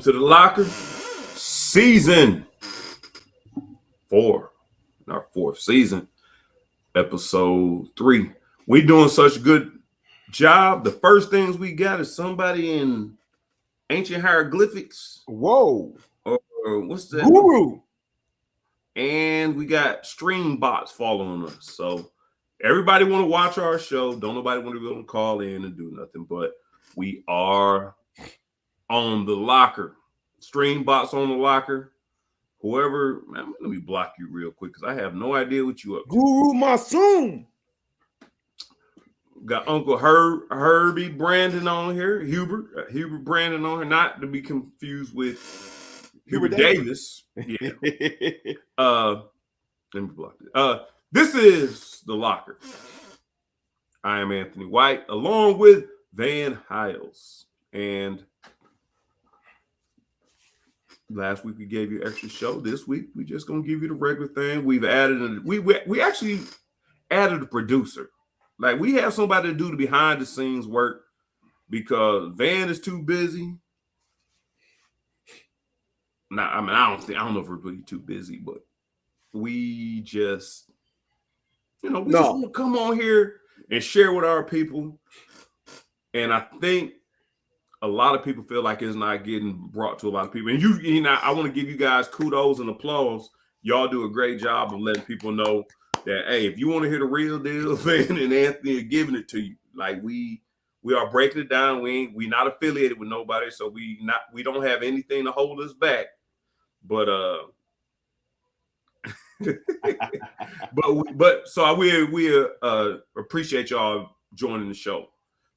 to the locker, season 4, in our 4th season, episode 3. We doing such a good job. The first things we got is somebody in ancient hieroglyphics. Whoa. Or what's that? Guru. And we got stream bots following us. So everybody want to watch our show. Don't nobody want to go and call in and do nothing. But we are on the locker. Stream bots on the locker. Whoever, man, let me block you real quick because I have no idea what you up to. Guru Masoom. Got Uncle Herbie Brandon on here. Hubert Brandon on here. Not to be confused with Hubert Davis. Yeah. Let me block it. This is the locker. I am Anthony White, along with Van Hiles. And last week we gave you an extra show. This week we just gonna give you the regular thing. We've added we actually added a producer. Like we have somebody to do the behind the scenes work because Van is too busy. Now, I mean, I don't know if we're really too busy, but we just, just want to come on here and share with our people. And I think a lot of people feel like it's not getting brought to a lot of people. And I want to give you guys kudos and applause. Y'all do a great job of letting people know that, hey, if you want to hear the real deal, Van and Anthony are giving it to you. Like we are breaking it down. We not affiliated with nobody, so we don't have anything to hold us back. But so we appreciate y'all joining the show.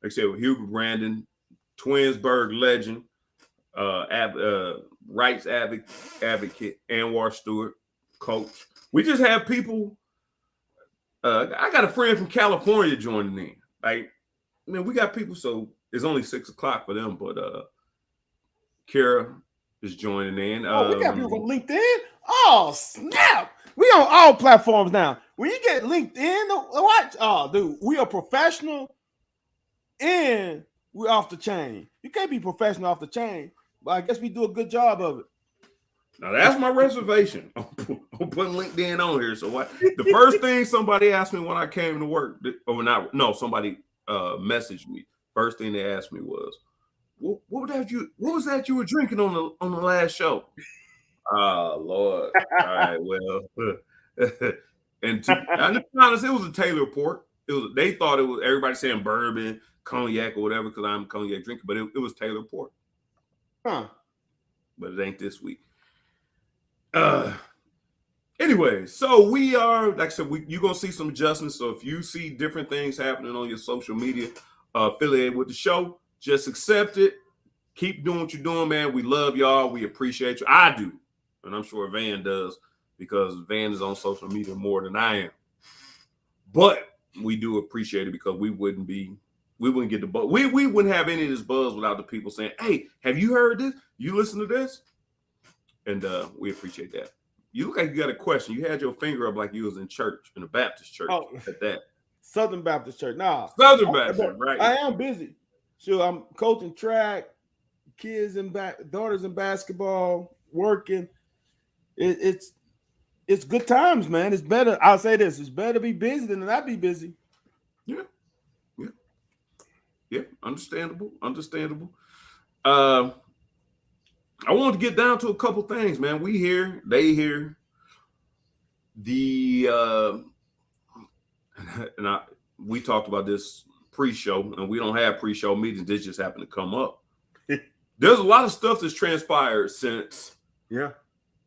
Like I said, with Hubert Brandon, Twinsburg legend, rights advocate, Anwar Stewart, coach. We just have people. I got a friend from California joining in. Like, man, we got people. So it's only 6:00 for them, but Kara is joining in. We got people from LinkedIn. Oh, snap. We on all platforms now. When you get LinkedIn, watch. Oh, dude, we are professional and we're off the chain. You can't be professional off the chain, but I guess we do a good job of it. Now, that's my reservation. I'm putting LinkedIn on here. So the first thing somebody asked me when I came to work, somebody messaged me. First thing they asked me was, What was that you were drinking on the last show? Oh, Lord. All right, well. And to be honest, it was a Taylor port. They thought it was everybody saying bourbon, cognac, or whatever, because I'm a cognac drinker, but it was Taylor port. Huh. But it ain't this week. Anyway, so we are, like I said, you're going to see some adjustments. So if you see different things happening on your social media affiliated with the show, just accept it. Keep doing what you're doing, man. We love y'all. We appreciate you. I do. And I'm sure Van does because Van is on social media more than I am. But we do appreciate it because we wouldn't get the buzz. We wouldn't have any of this buzz without the people saying, hey, have you heard this? You listen to this? And we appreciate that. You look like you got a question. You had your finger up like you was in church, in a Baptist church at that. Southern Baptist Church. Nah. Southern Baptist, right. I am busy. Sure, I'm coaching track, kids and daughters in basketball, working. It's good times, man. It's better. I'll say this: it's better to be busy than to not be busy. Yeah. Understandable. I want to get down to a couple things, man. We here, they here. We talked about this pre-show, and we don't have pre-show meetings. This just happened to come up. There's a lot of stuff that's transpired since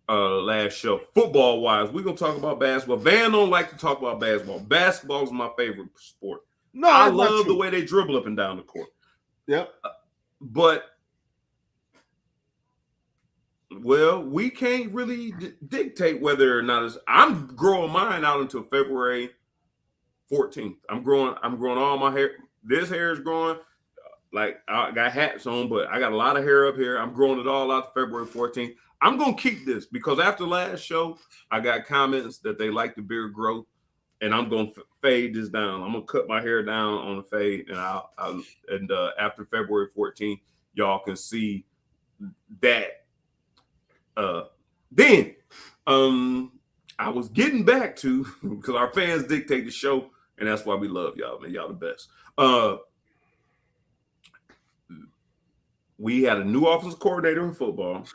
last show. Football wise, we're gonna talk about basketball. Van don't like to talk about basketball. Basketball is my favorite sport. No, I love the way they dribble up and down the court. Yep. But we can't really dictate whether or not I'm growing mine out until February 14th. I'm growing all my hair. This hair is growing. Like I got hats on, but I got a lot of hair up here. I'm growing it all out to February 14th. I'm going to keep this because after last show, I got comments that they like the beard growth, and I'm going to fade this down. I'm going to cut my hair down on the fade, and after February 14th, y'all can see that then I was getting back to because our fans dictate the show, and that's why we love y'all, man. Y'all the best. We had a new offensive coordinator in football.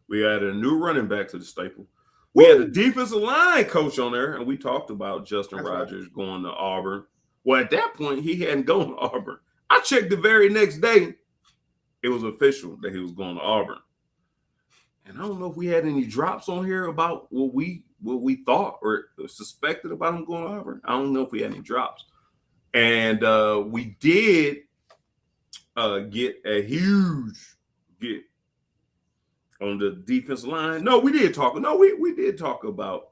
We had a new running back to the staple. We had a defensive line coach on there, and we talked about Justin Rogers going to Auburn. Well, at that point, he hadn't gone to Auburn. I checked the very next day. It was official that he was going to Auburn. And I don't know if we had any drops on here about what we thought or suspected about him going to Auburn. I don't know if we had any drops. And we did get a huge get on the defensive line. No, we did talk. No, we did talk about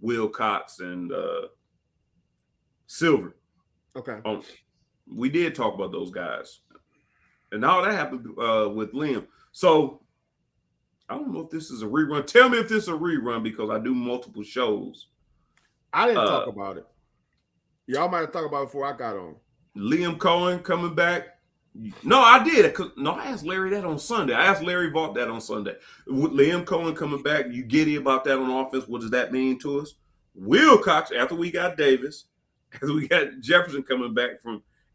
Will Cox and Silver. Okay. We did talk about those guys. And all that happened with Liam. So I don't know if this is a rerun. Tell me if this is a rerun because I do multiple shows. I didn't talk about it. Y'all might have talked about it before I got on. Liam Cohen coming back. No, I did. I asked Larry that on Sunday. I asked Larry Vaught that on Sunday. With Liam Cohen coming back, you giddy about that on offense? What does that mean to us? Will Cox, after we got Davis, after we got Jefferson coming back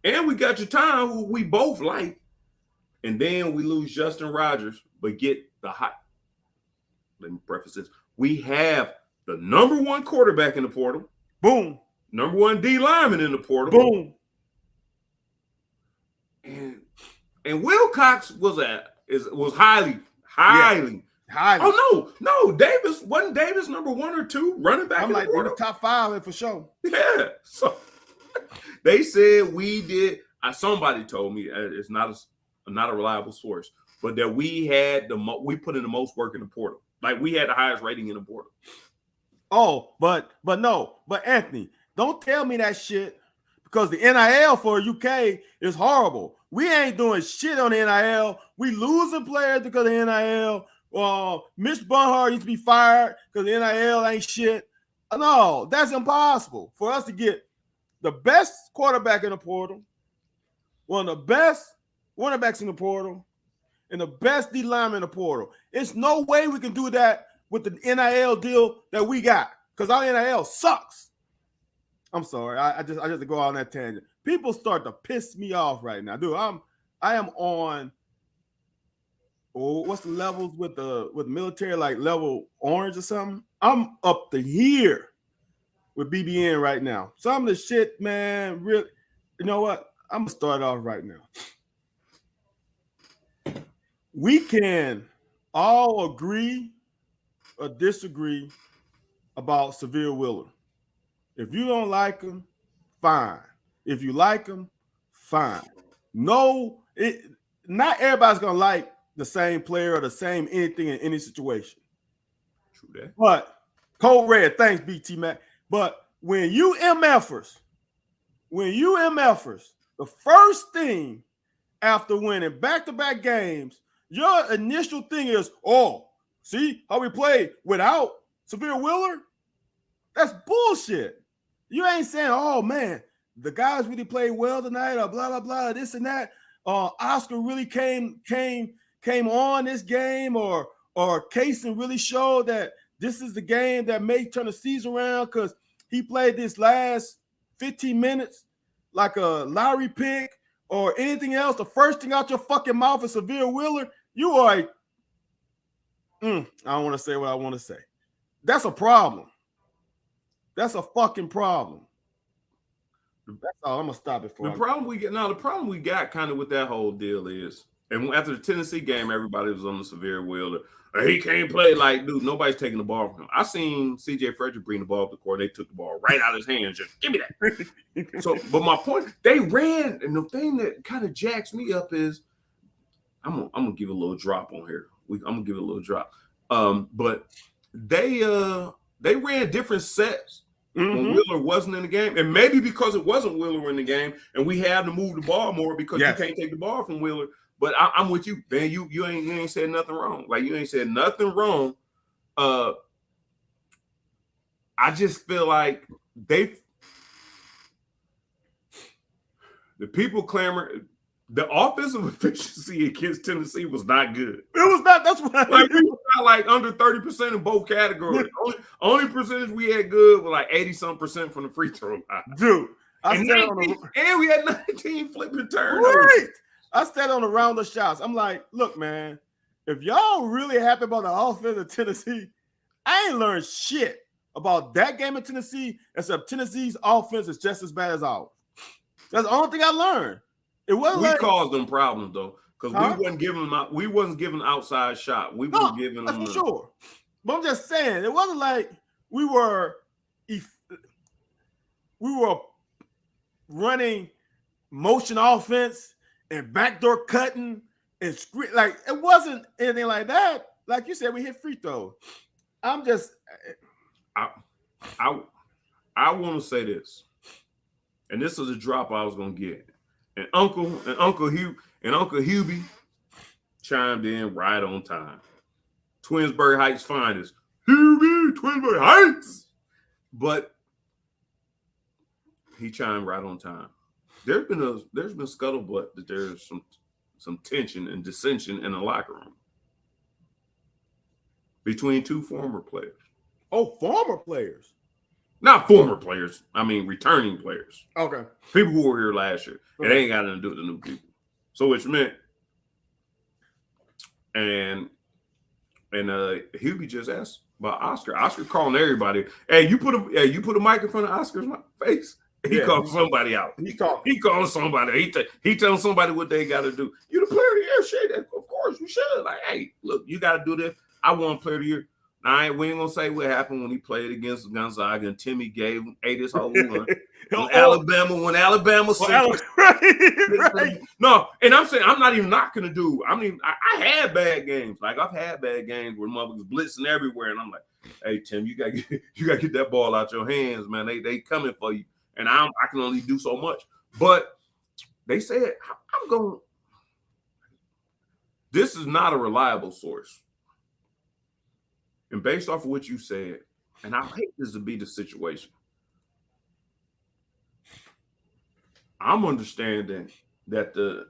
and we got Jatan, who we both like, and then we lose Justin Rogers, but get the hot. Let me preface this. We have the number one quarterback in the portal. Boom. Number one D lineman in the portal. Boom. And Will Cox was highly. Oh no, Davis wasn't Davis number 1 or 2 running back. I'm like, he was top 5 for sure. Yeah. So they said we did. Somebody told me it's not a reliable source, but that we had we put in the most work in the portal. Like we had the highest rating in the portal. Oh, but Anthony, don't tell me that shit because the NIL for UK is horrible. We ain't doing shit on the NIL. We losing players because of the NIL. Mitch Bunhart needs to be fired because the NIL ain't shit. No, that's impossible for us to get the best quarterback in the portal, one of the best running backs in the portal, and the best D lineman in the portal. It's no way we can do that with the NIL deal that we got because our NIL sucks. I'm sorry. I just go on that tangent. People start to piss me off right now, dude. I am on. What's the levels with military, like level orange or something? I'm up to here with BBN right now. Some of the shit, man, really. You know what? I'm gonna start off right now. We can all agree or disagree about Severe Willer. If you don't like him, fine. If you like him, fine. No, not everybody's gonna like the same player or the same anything in any situation. True that. But Code Red, thanks, BT Mac. But when you MFers, the first thing after winning back-to-back games, your initial thing is, oh, see how we played without Severe Willer? That's bullshit. You ain't saying, oh man, the guys really played well tonight, or blah blah blah, this and that. Oscar really came on this game, or Kaysen really showed that this is the game that may turn the season around because he played this last 15 minutes like a lottery pick or anything else. The first thing out your fucking mouth is Severe Willer. You are like, I don't want to say what I want to say. That's a problem. That's a fucking problem. That's all. I'm gonna stop it for the problem we got kind of with that whole deal is, and after the Tennessee game, everybody was on the Severe Willer. He can't play. Like, dude, nobody's taking the ball from him. I seen CJ Frederick bring the ball up the court. They took the ball right out of his hands. Just give me that. So, but my point, they ran, and the thing that kind of jacks me up is, I'm gonna give a little drop on here. I'm gonna give it a little drop. But they ran different sets. When Willer wasn't in the game, and maybe because it wasn't Willer in the game, and we had to move the ball more because you can't take the ball from Willer. But I'm with you, man. You ain't said nothing wrong. Like, you ain't said nothing wrong. I just feel like the people clamor. The offensive efficiency against Tennessee was not good. It was not. That's what Like we were like under 30% in both categories. only percentage we had good was like 80-some% from the free throw line. Dude, And we had 19 flipping turnovers. Right. I stayed on the round of shots. I'm like, look, man, if y'all really happy about the offense of Tennessee, I ain't learned shit about that game in Tennessee, except Tennessee's offense is just as bad as ours. That's the only thing I learned. It wasn't we like, caused them problems though, because we wasn't giving outside shot. We were giving them for sure. But I'm just saying, it wasn't like we were running motion offense and backdoor cutting and screen. Like, it wasn't anything like that. Like you said, we hit free throws. I'm just I want to say this, and this is a drop I was gonna get, and Uncle Hubie chimed in right on time. Twinsburg Heights finest, Hubie, Twinsburg Heights, but he chimed right on time. There's been scuttlebutt that there's some tension and dissension in the locker room between two former players. Oh, former players. Not former players. I mean, returning players. Okay. People who were here last year. Okay. It ain't got nothing to do with the new people. So it's meant. And Hubie just asked about Oscar. Oscar calling everybody. Hey, you put a mic in front of Oscar's face. He calls somebody out. He calls somebody. He telling somebody what they got to do. You the player of the year, shit. Of course you should. Like, hey, look, you got to do this. I want player of the year. Now, we ain't gonna say what happened when he played against Gonzaga and Timmy ate his whole run. When Alabama right. No, and I'm saying I'm not even knocking the dude. I mean, I had bad games. Like, I've had bad games where motherfuckers blitzing everywhere, and I'm like, hey Tim, you gotta get that ball out your hands, man. They coming for you, and I can only do so much. But they said I'm going. This is not a reliable source. And based off of what you said, and I hate this to be the situation, I'm understanding that the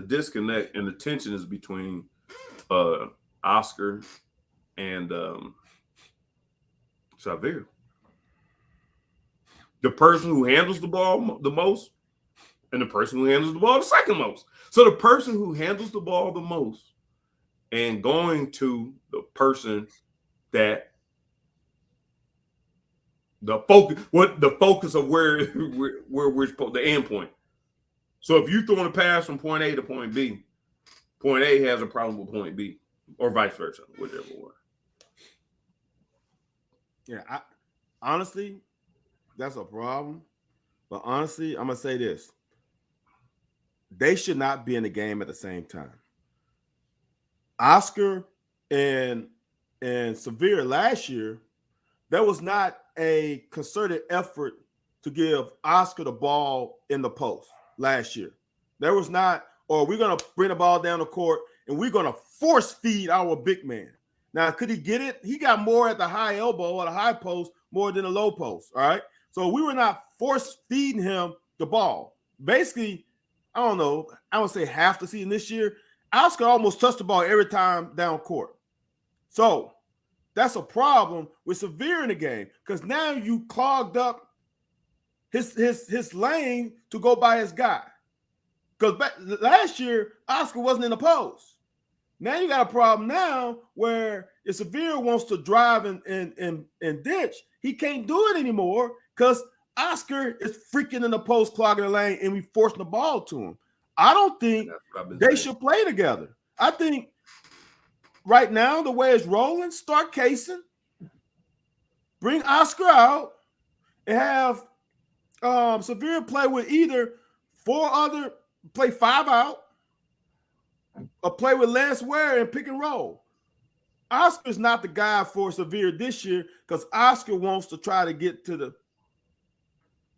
disconnect and the tension is between Oscar and Xavier. The person who handles the ball the most and the person who handles the ball the second most. So the person who handles the ball the most and going to the person that the focus of where we're supposed, the end point. So if you throwing a pass from point A to point B, point A has a problem with point B, or vice versa, whichever one. Yeah, honestly, that's a problem. But honestly, I'm gonna say this: they should not be in the game at the same time. Oscar and Xavier last year, there was not a concerted effort to give Oscar the ball in the post last year. There was not, or we're going to bring the ball down the court and we're going to force feed our big man. Now, could he get it? He got more at the high elbow or the high post more than the low post, all right? So we were not force feeding him the ball. Basically, I don't know, I would say half the season this year, Oscar almost touched the ball every time down court. So that's a problem with Xavier in the game because now you clogged up his lane to go by his guy. Because last year, Oscar wasn't in the post. Now you got a problem now where if Xavier wants to drive and ditch, he can't do it anymore because Oscar is freaking in the post, clogging the lane, and we forcing the ball to him. I don't think they should play together. I think right now, the way it's rolling, start casing, bring Oscar out, and have Xavier play with either play 5 out, or play with Lance Ware and pick and roll. Oscar's not the guy for Xavier this year because Oscar wants to try to get to the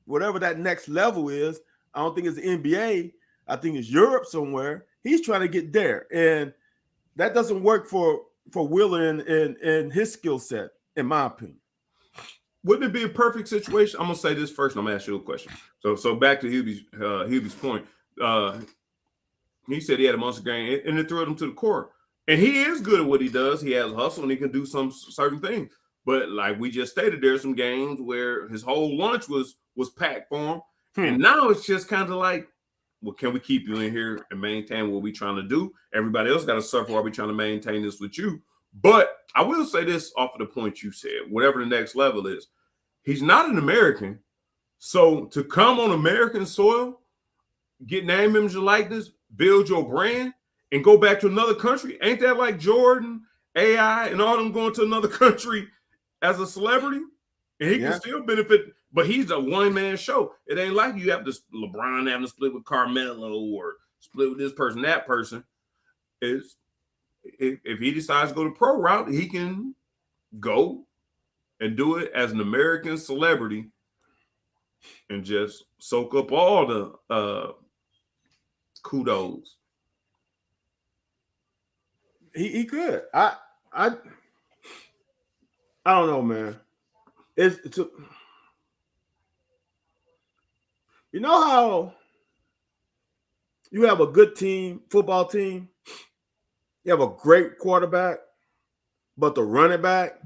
whatever that next level is. I don't think it's the NBA. I think it's Europe somewhere. He's trying to get there. And that doesn't work for Wheeler and his skill set, in my opinion. Wouldn't it be a perfect situation? I'm gonna say this first, and I'm gonna ask you a question. So back to Hubie's point. He said he had a monster game, and it threw him to the core. And he is good at what he does. He has hustle, and he can do some certain things. But like we just stated, there's some games where his whole lunch was packed for him, and now it's just kind of like, well, can we keep you in here and maintain what we're trying to do? Everybody else got to suffer while we're trying to maintain this with you. But I will say this off of the point you said, whatever the next level is, he's not an American. So to come on American soil, get name, image, and likeness, build your brand, and go back to another country, ain't that like Jordan, AI, and all them going to another country as a celebrity? And he can still benefit, but he's a one-man show. It ain't like you have to LeBron having to split with Carmelo or split with this person, that person. It's if he decides to go the pro route, he can go and do it as an American celebrity and just soak up all the kudos. He could. I don't know, man. It's you know how you have a good team, football team, you have a great quarterback, but the running back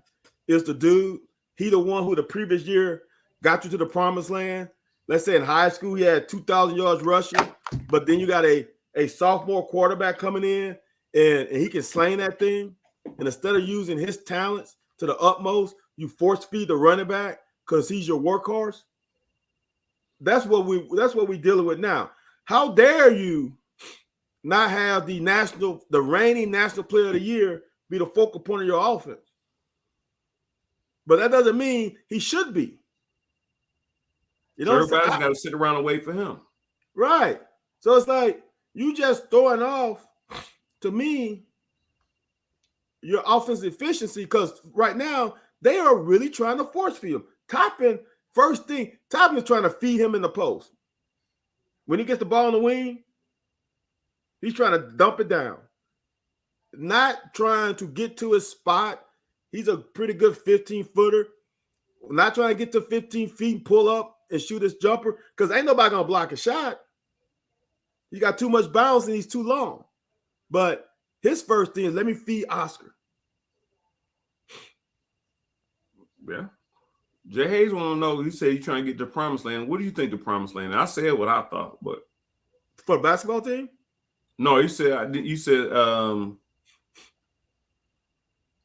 is the dude. He the one who the previous year got you to the promised land. Let's say in high school he had 2,000 yards rushing, but then you got a sophomore quarterback coming in and he can sling that thing. And instead of using his talents to the utmost, you force feed the running back because he's your workhorse. That's what we're dealing with now. How dare you not have the reigning national player of the year be the focal point of your offense? But that doesn't mean he should be. You know, so everybody's got to sit around and wait for him. Right. So it's like you just throwing off, to me, your offensive efficiency, because right now they are really trying to force feed him. Toppin is trying to feed him in the post. When he gets the ball on the wing, he's trying to dump it down. Not trying to get to his spot. He's a pretty good 15-footer. Not trying to get to 15 feet and pull up and shoot his jumper, because ain't nobody going to block a shot. He got too much bounce and he's too long. But his first thing is, let me feed Oscar. Yeah. Jay Hayes want to know, he said he's trying to get to the promised land. What do you think the promised land? I said what I thought, but for the basketball team? No, you said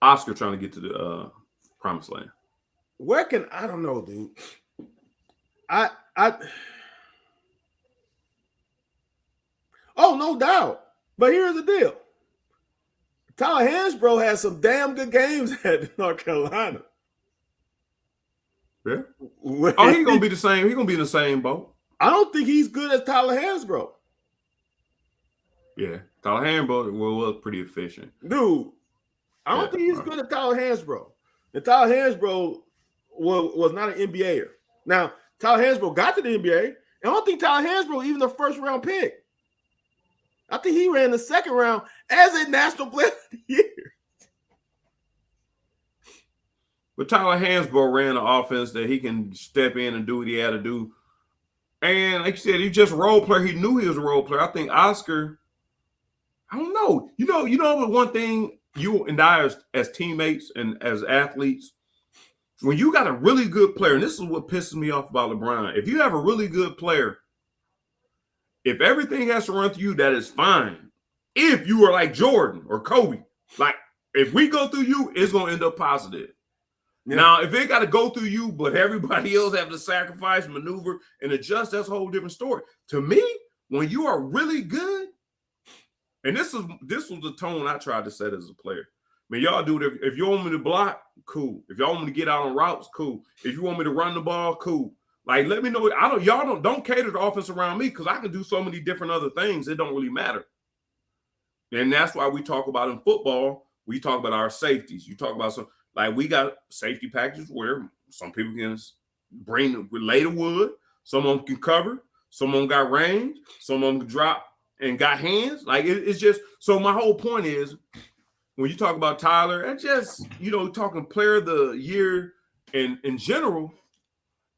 Oscar trying to get to the promised land. I don't know, dude. Oh, no doubt. But here's the deal. Tyler Hansbrough has some damn good games at North Carolina. Yeah. Oh, he's gonna be the same. He's gonna be in the same boat. I don't think he's good as Tyler Hansbrough. Yeah, Tyler Hansbrough was pretty efficient. Dude, I don't think he's good as Tyler Hansbrough. And Tyler Hansbrough was not an NBAer. Now, Tyler Hansbrough got to the NBA, and I don't think Tyler Hansbrough even the first round pick. I think he ran the second round as a national player of the year. But Tyler Hansbrough ran an offense that he can step in and do what he had to do. And like you said, he's just a role player. He knew he was a role player. I think Oscar, I don't know. You know, but one thing you and I as teammates and as athletes, when you got a really good player, and this is what pisses me off about LeBron. If you have a really good player, if everything has to run through you, that is fine. If you are like Jordan or Kobe, like if we go through you, it's going to end up positive. Yeah. Now, if it got to go through you, but everybody else have to sacrifice, maneuver, and adjust, that's a whole different story. To me, when you are really good, and this was the tone I tried to set as a player. I mean, y'all do it. If you want me to block, cool. If y'all want me to get out on routes, cool. If you want me to run the ball, cool. Like, let me know. Y'all don't cater the offense around me because I can do so many different other things. It don't really matter. And that's why we talk about in football, we talk about our safeties. You talk about some. Like, we got safety packages where some people can lay the wood, some of them can cover, some of them got range, some of them can drop and got hands. Like, it's just, so my whole point is, when you talk about Tyler, and just, talking player of the year and in general,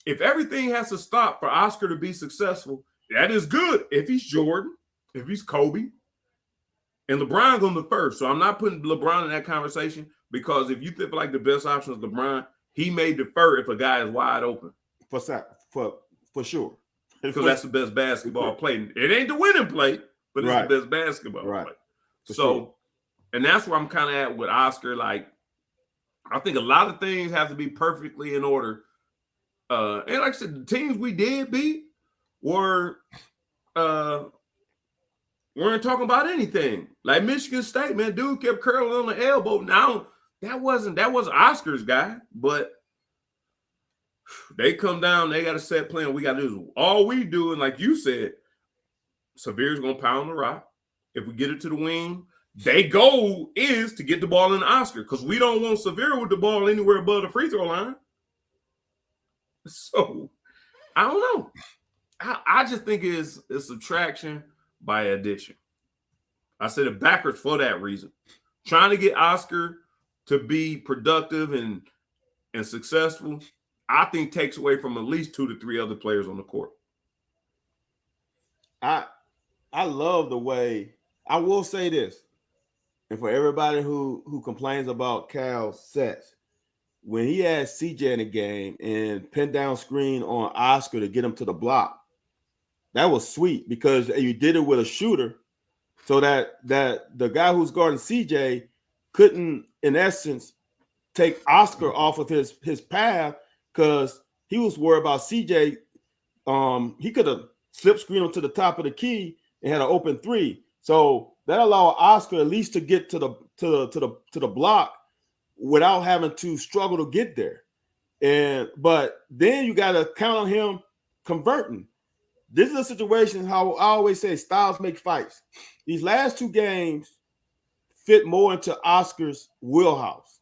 if everything has to stop for Oscar to be successful, that is good. If he's Jordan, if he's Kobe, And LeBron going to first. So I'm not putting LeBron in that conversation because if you think like the best option is LeBron, he may defer if a guy is wide open. For sure. Because that's the best basketball play. It ain't the winning play, but it's the best basketball play. So, and that's where I'm kind of at with Oscar. Like, I think a lot of things have to be perfectly in order. And like I said, the teams we did beat weren't talking about anything. Like Michigan State, man, dude kept curling on the elbow. Now that wasn't Oscar's guy, but they come down, they got a set plan. We got to do all we do, and like you said, Severe's gonna pound the rock. If we get it to the wing, their goal is to get the ball in the Oscar because we don't want Severe with the ball anywhere above the free throw line. So I don't know. I just think it's subtraction by addition. I said it backwards for that reason. Trying to get Oscar to be productive and successful, I think takes away from at least 2 to 3 other players on the court. I love the way, I will say this, and for everybody who complains about Cal's sets, when he had CJ in the game and pinned down screen on Oscar to get him to the block, that was sweet because you did it with a shooter so that the guy who's guarding CJ couldn't, in essence, take Oscar off of his path because he was worried about CJ. He could have slip screen him to the top of the key and had an open 3. So that allowed Oscar at least to get to the block without having to struggle to get there. But then you got to count on him converting. This is a situation, how I always say, styles make fights. These last 2 games fit more into Oscar's wheelhouse.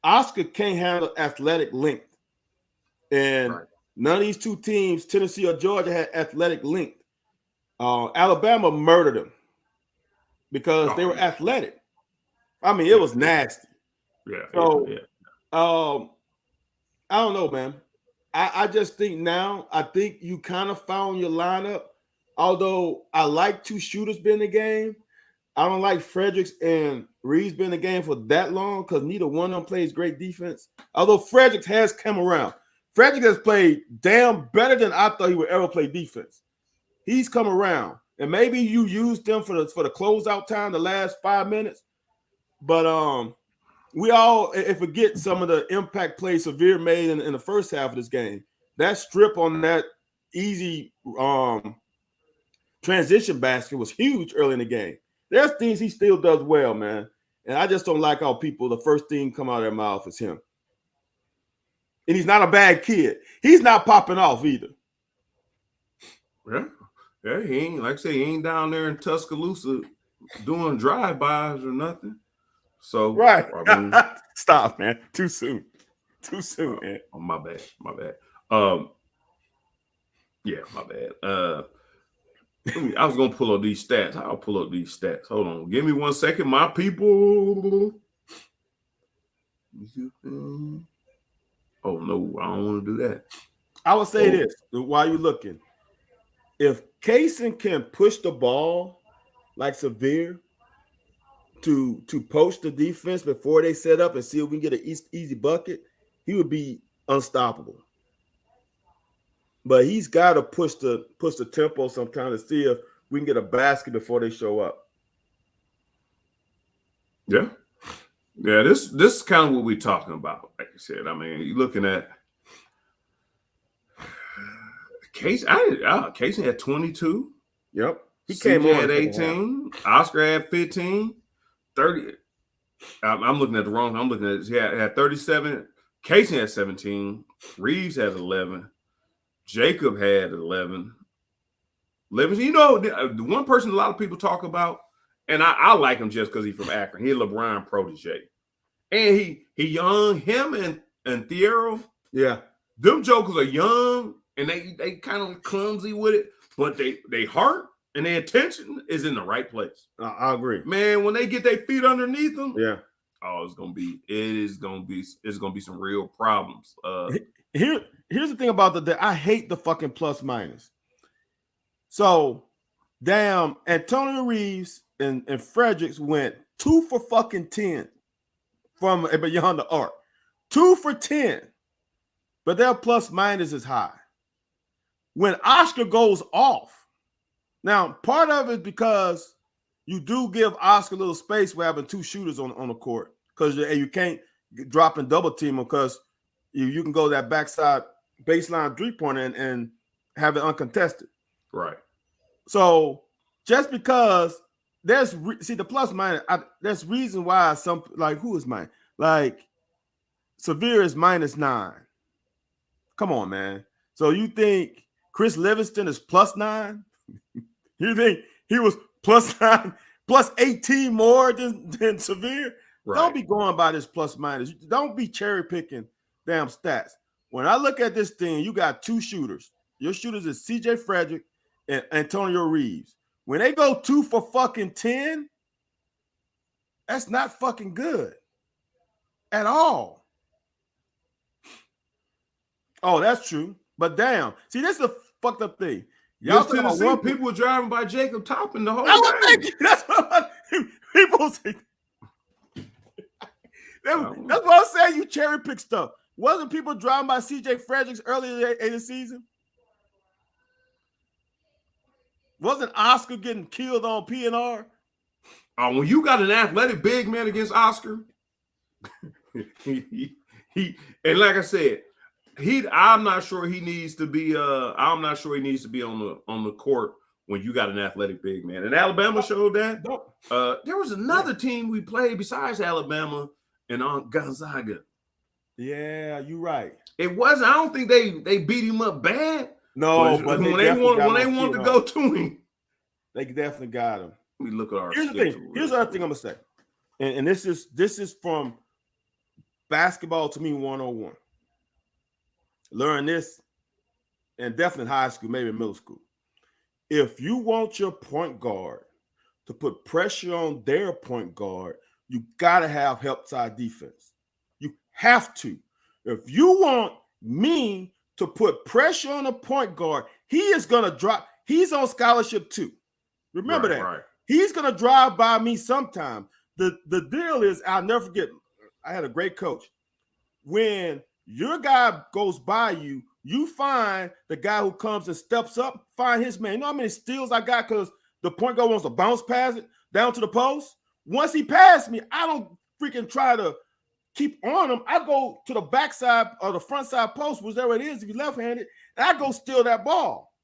Oscar can't handle athletic length. And none of these 2 teams, Tennessee or Georgia, had athletic length. Alabama murdered them because they were athletic. I mean, it was nasty. I don't know, man. I just think now, I think you kind of found your lineup. Although I like 2 shooters being in the game, I don't like Fredericks and Reeves being in the game for that long because neither one of them plays great defense. Although Fredericks has come around. Fredericks has played damn better than I thought he would ever play defense. He's come around. And maybe you used them for the closeout time, the last 5 minutes. But we all forget some of the impact plays Severe made in the first half of this game. That strip on that easy transition basket was huge early in the game. There's things he still does well, man. And I just don't like how people, the first thing come out of their mouth is him. And he's not a bad kid. He's not popping off either. Yeah, he ain't, like I say, he ain't down there in Tuscaloosa doing drive-bys or nothing. So right. I mean, stop, man. Too soon, man. Oh, my bad. Yeah, my bad. I was gonna pull up these stats. I'll pull up these stats. Hold on. Give me 1 second, my people. Oh no, I don't want to do that. I would say this while you're looking. If Kaysen can push the ball like Severe to post the defense before they set up and see if we can get an easy bucket, he would be unstoppable. But he's got to push the tempo sometimes to see if we can get a basket before they show up. Yeah. This is kind of what we're talking about. Like you said, I mean, you're looking at Casey. Casey had 22. Yep. He came on at 18. Oscar had 15. 30. I'm looking at the wrong. I'm looking at he had 37. Casey had 17. Reeves had 11. Jacob had 11. You know, the one person a lot of people talk about, and I like him just because he's from Akron. He's a LeBron protege. And he young, him and Thiero. Yeah. Them jokers are young and they kind of clumsy with it, but they heart and their attention is in the right place. I agree. Man, when they get their feet underneath them, yeah. Oh, it's gonna be some real problems. Here's the thing about I hate the fucking plus minus. So damn, Antonio Reeves and Fredericks went 2 for fucking 10 from beyond the arc. 2 for 10. But their plus minus is high. When Oscar goes off, now part of it is because you do give Oscar a little space for having 2 shooters on the court, because you can't drop and double team them, because you can go that backside baseline 3-pointer and have it uncontested. Right. So just because there's the plus minus, there's reason why some, like, who is mine? Like Severe is -9. Come on, man. So you think Chris Livingston is +9? You think he was +9, +18 more than Severe? Right. Don't be going by this plus minus. Don't be cherry picking damn stats. When I look at this thing, you got 2 shooters. Your shooters is CJ Frederick and Antonio Reeves. When they go 2 for fucking 10, that's not fucking good at all. Oh, that's true. But damn, see, this is a fucked up thing. Y'all Tennessee, people were driving by Jacob Toppin the whole game. That's what people say. That's what I'm saying. You cherry pick stuff. Wasn't people driving by CJ Fredericks earlier in the season? Wasn't Oscar getting killed on PNR? When you got an athletic big man against Oscar, he and like I said, I'm not sure he needs to be on the court when you got an athletic big man. And Alabama showed that. There was another team we played besides Alabama and Gonzaga. Yeah, you're right. It wasn't. I don't think they beat him up bad. No, but when they wanted to go to him, they definitely got him. Let me look at our. Here's the thing. Here's the other thing I'm gonna say, and this is from basketball to me 101. Learn this, and definitely high school, maybe middle school. If you want your point guard to put pressure on their point guard, you gotta have help side defense. You have to. If you want me to put pressure on a point guard, he is gonna drop. He's on scholarship too. Remember that. Right. He's gonna drive by me sometime. The deal is, I'll never forget. I had a great coach. When your guy goes by you, you find the guy who comes and steps up, find his man. You know how many steals I got because the point guard wants to bounce pass it down to the post? Once he passed me, I don't freaking try to keep on him. I go to the backside or the front side post, whichever it is, if you're left-handed, and I go steal that ball.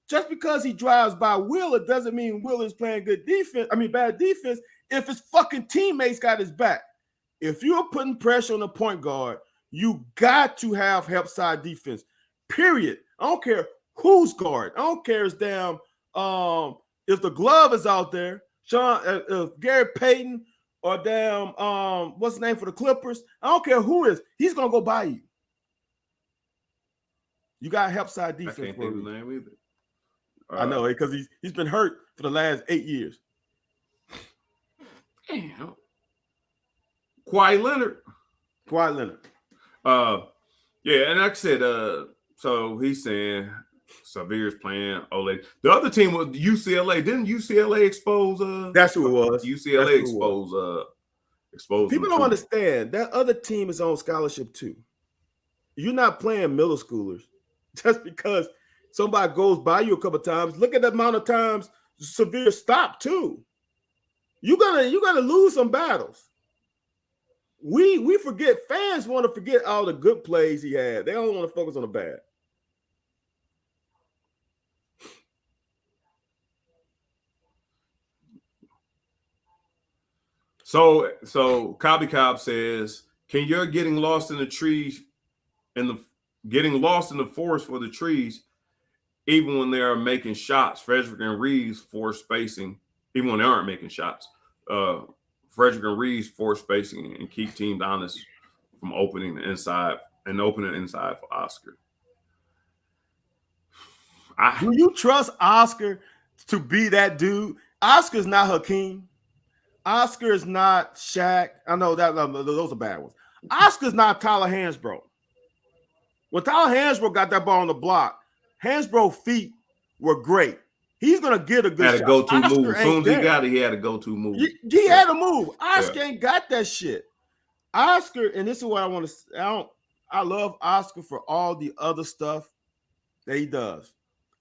Just because he drives by Will, it doesn't mean Will is playing bad defense if his fucking teammates got his back. If you're putting pressure on the point guard, you got to have help side defense, period. I don't care who's guard. I don't care if damn if the glove is out there, Gary Payton or damn what's the name for the Clippers? I don't care who is. He's gonna go by you. You got help side defense. I can't think of his name either. I know, because he's been hurt for the last 8 years. Damn. Kawhi Leonard. Yeah, and like I said, so he's saying Severe's playing Oleg. The other team was UCLA. Didn't UCLA expose? That's who it was. UCLA exposed. People don't understand that other team is on scholarship too. You're not playing middle schoolers just because somebody goes by you a couple of times. Look at the amount of times Severe stopped too. You're gonna lose some battles. We forget, fans want to forget all the good plays he had. They only want to focus on the bad. So Cobby Cobb says, can your getting lost in the trees getting lost in the forest for the trees, even when they are making shots, Frederick and Reeves force spacing, even when they aren't making shots, Frederick and Reeves force spacing and keep teams honest from opening inside for Oscar. Do you trust Oscar to be that dude? Oscar's not Hakeem. Oscar is not Shaq. I know that those are bad ones. Oscar's not Tyler Hansbrough. When Tyler Hansbrough got that ball on the block, Hansbrough's feet were great. he's gonna get a good Had a shot. go-to Oscar move. As soon ain't as he there. got it, he had a go-to move. He had a move. Oscar ain't got that shit. Oscar, and this is what I want to. I love Oscar for all the other stuff that he does.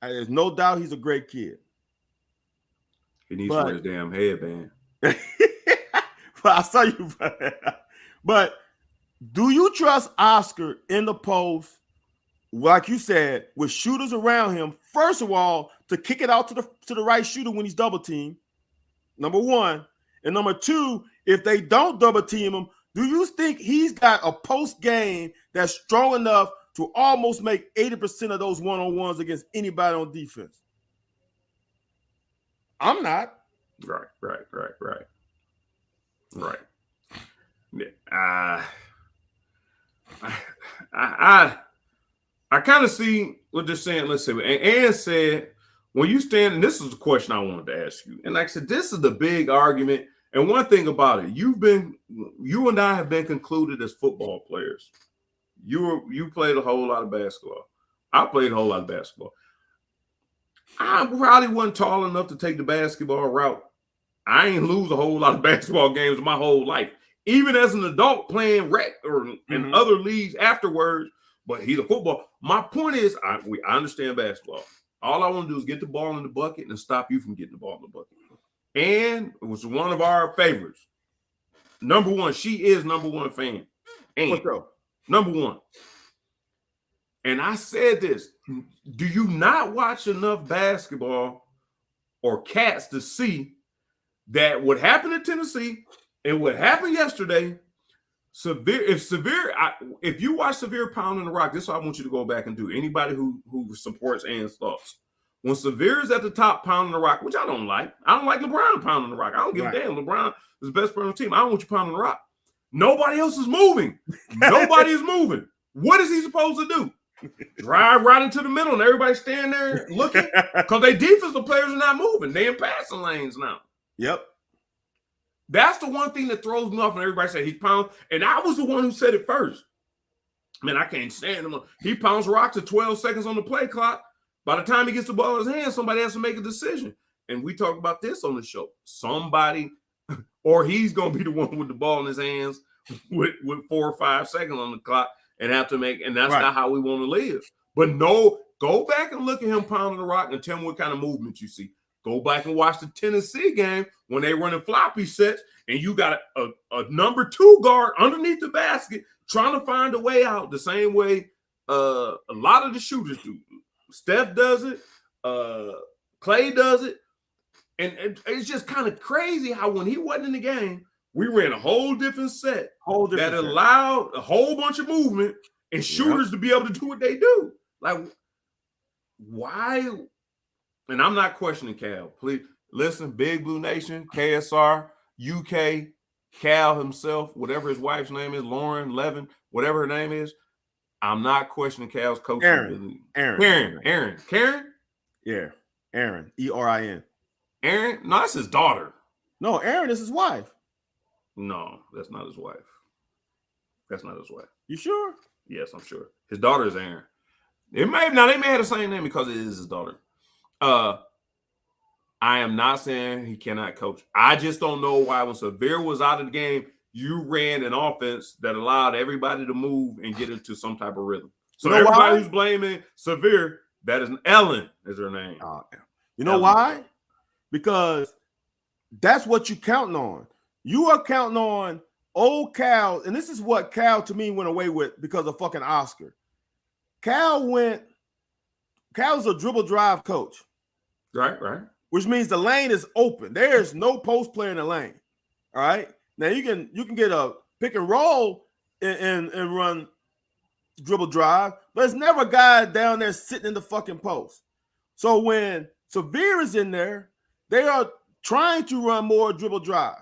There's no doubt he's a great kid. He needs to wear his damn headband. But I saw you. But do you trust Oscar in the post, like you said, with shooters around him? First of all, to kick it out to the right shooter when he's double teamed. Number one, and number two, if they don't double team him, do you think he's got a post game that's strong enough to almost make 80% of those one-on-ones against anybody on defense? I'm not. Right. I kind of see what they're saying. Let's see. And Ann said, when you stand, and this is the question I wanted to ask you. And like I said, this is the big argument. And one thing about it, you and I have been concluded as football players. You played a whole lot of basketball. I played a whole lot of basketball. I probably wasn't tall enough to take the basketball route. I ain't lose a whole lot of basketball games my whole life, even as an adult playing rec or in other leagues afterwards. But he's a football. My point is, I understand basketball. All I want to do is get the ball in the bucket and stop you from getting the ball in the bucket. And it was one of our favorites. Number one, she is number one fan. And number one. And I said this, do you not watch enough basketball or cats to see that what happened in Tennessee and what happened yesterday, if you watch Severe pounding the rock, this is what I want you to go back and do. Anybody who supports Ann's thoughts. When Severe is at the top pounding the rock, which I don't like. I don't like LeBron pounding the rock. I don't give a damn. LeBron is the best player on the team. I don't want you pounding the rock. Nobody else is moving. Nobody is moving. What is he supposed to do? Drive right into the middle and everybody stand there looking? Because their defensive players are not moving. They're in passing lanes now. Yep. That's the one thing that throws me off, and everybody say he's pounding. And I was the one who said it first. Man, I can't stand him. He pounds rocks at 12 seconds on the play clock. By the time he gets the ball in his hand, somebody has to make a decision. And we talked about this on the show. Somebody, or he's going to be the one with the ball in his hands with 4 or 5 seconds on the clock and have to make, and that's not how we want to live. But no, go back and look at him pounding the rock and tell me what kind of movement you see. Go back and watch the Tennessee game when they running floppy sets and you got a number 2 guard underneath the basket trying to find a way out the same way a lot of the shooters do. Steph does it. Clay does it. And it's just kind of crazy how when he wasn't in the game, we ran a whole different set that allowed a whole bunch of movement and shooters to be able to do what they do. Like, why? And I'm not questioning Cal. Please listen, Big Blue Nation, KSR, UK, Cal himself, whatever his wife's name is, Lauren, Levin, whatever her name is. I'm not questioning Cal's coaching. Aaron. Karen? Yeah. Aaron. E-R-I-N. Aaron? No, that's his daughter. No, Aaron is his wife. No, that's not his wife. That's not his wife. You sure? Yes, I'm sure. His daughter is Aaron. They may have the same name because it is his daughter. I am not saying he cannot coach. I just don't know why when Severe was out of the game, you ran an offense that allowed everybody to move and get into some type of rhythm. So everybody who's blaming Severe, that is Ellen is her name. You know why? Because that's what you're counting on. You are counting on old Cal, and this is what Cal to me went away with because of fucking Oscar. Cal's a dribble drive coach. Right. Which means the lane is open. There's no post player in the lane. All right. Now you can get a pick and roll and run dribble drive, but it's never a guy down there sitting in the fucking post. So when Severe is in there, they are trying to run more dribble drive,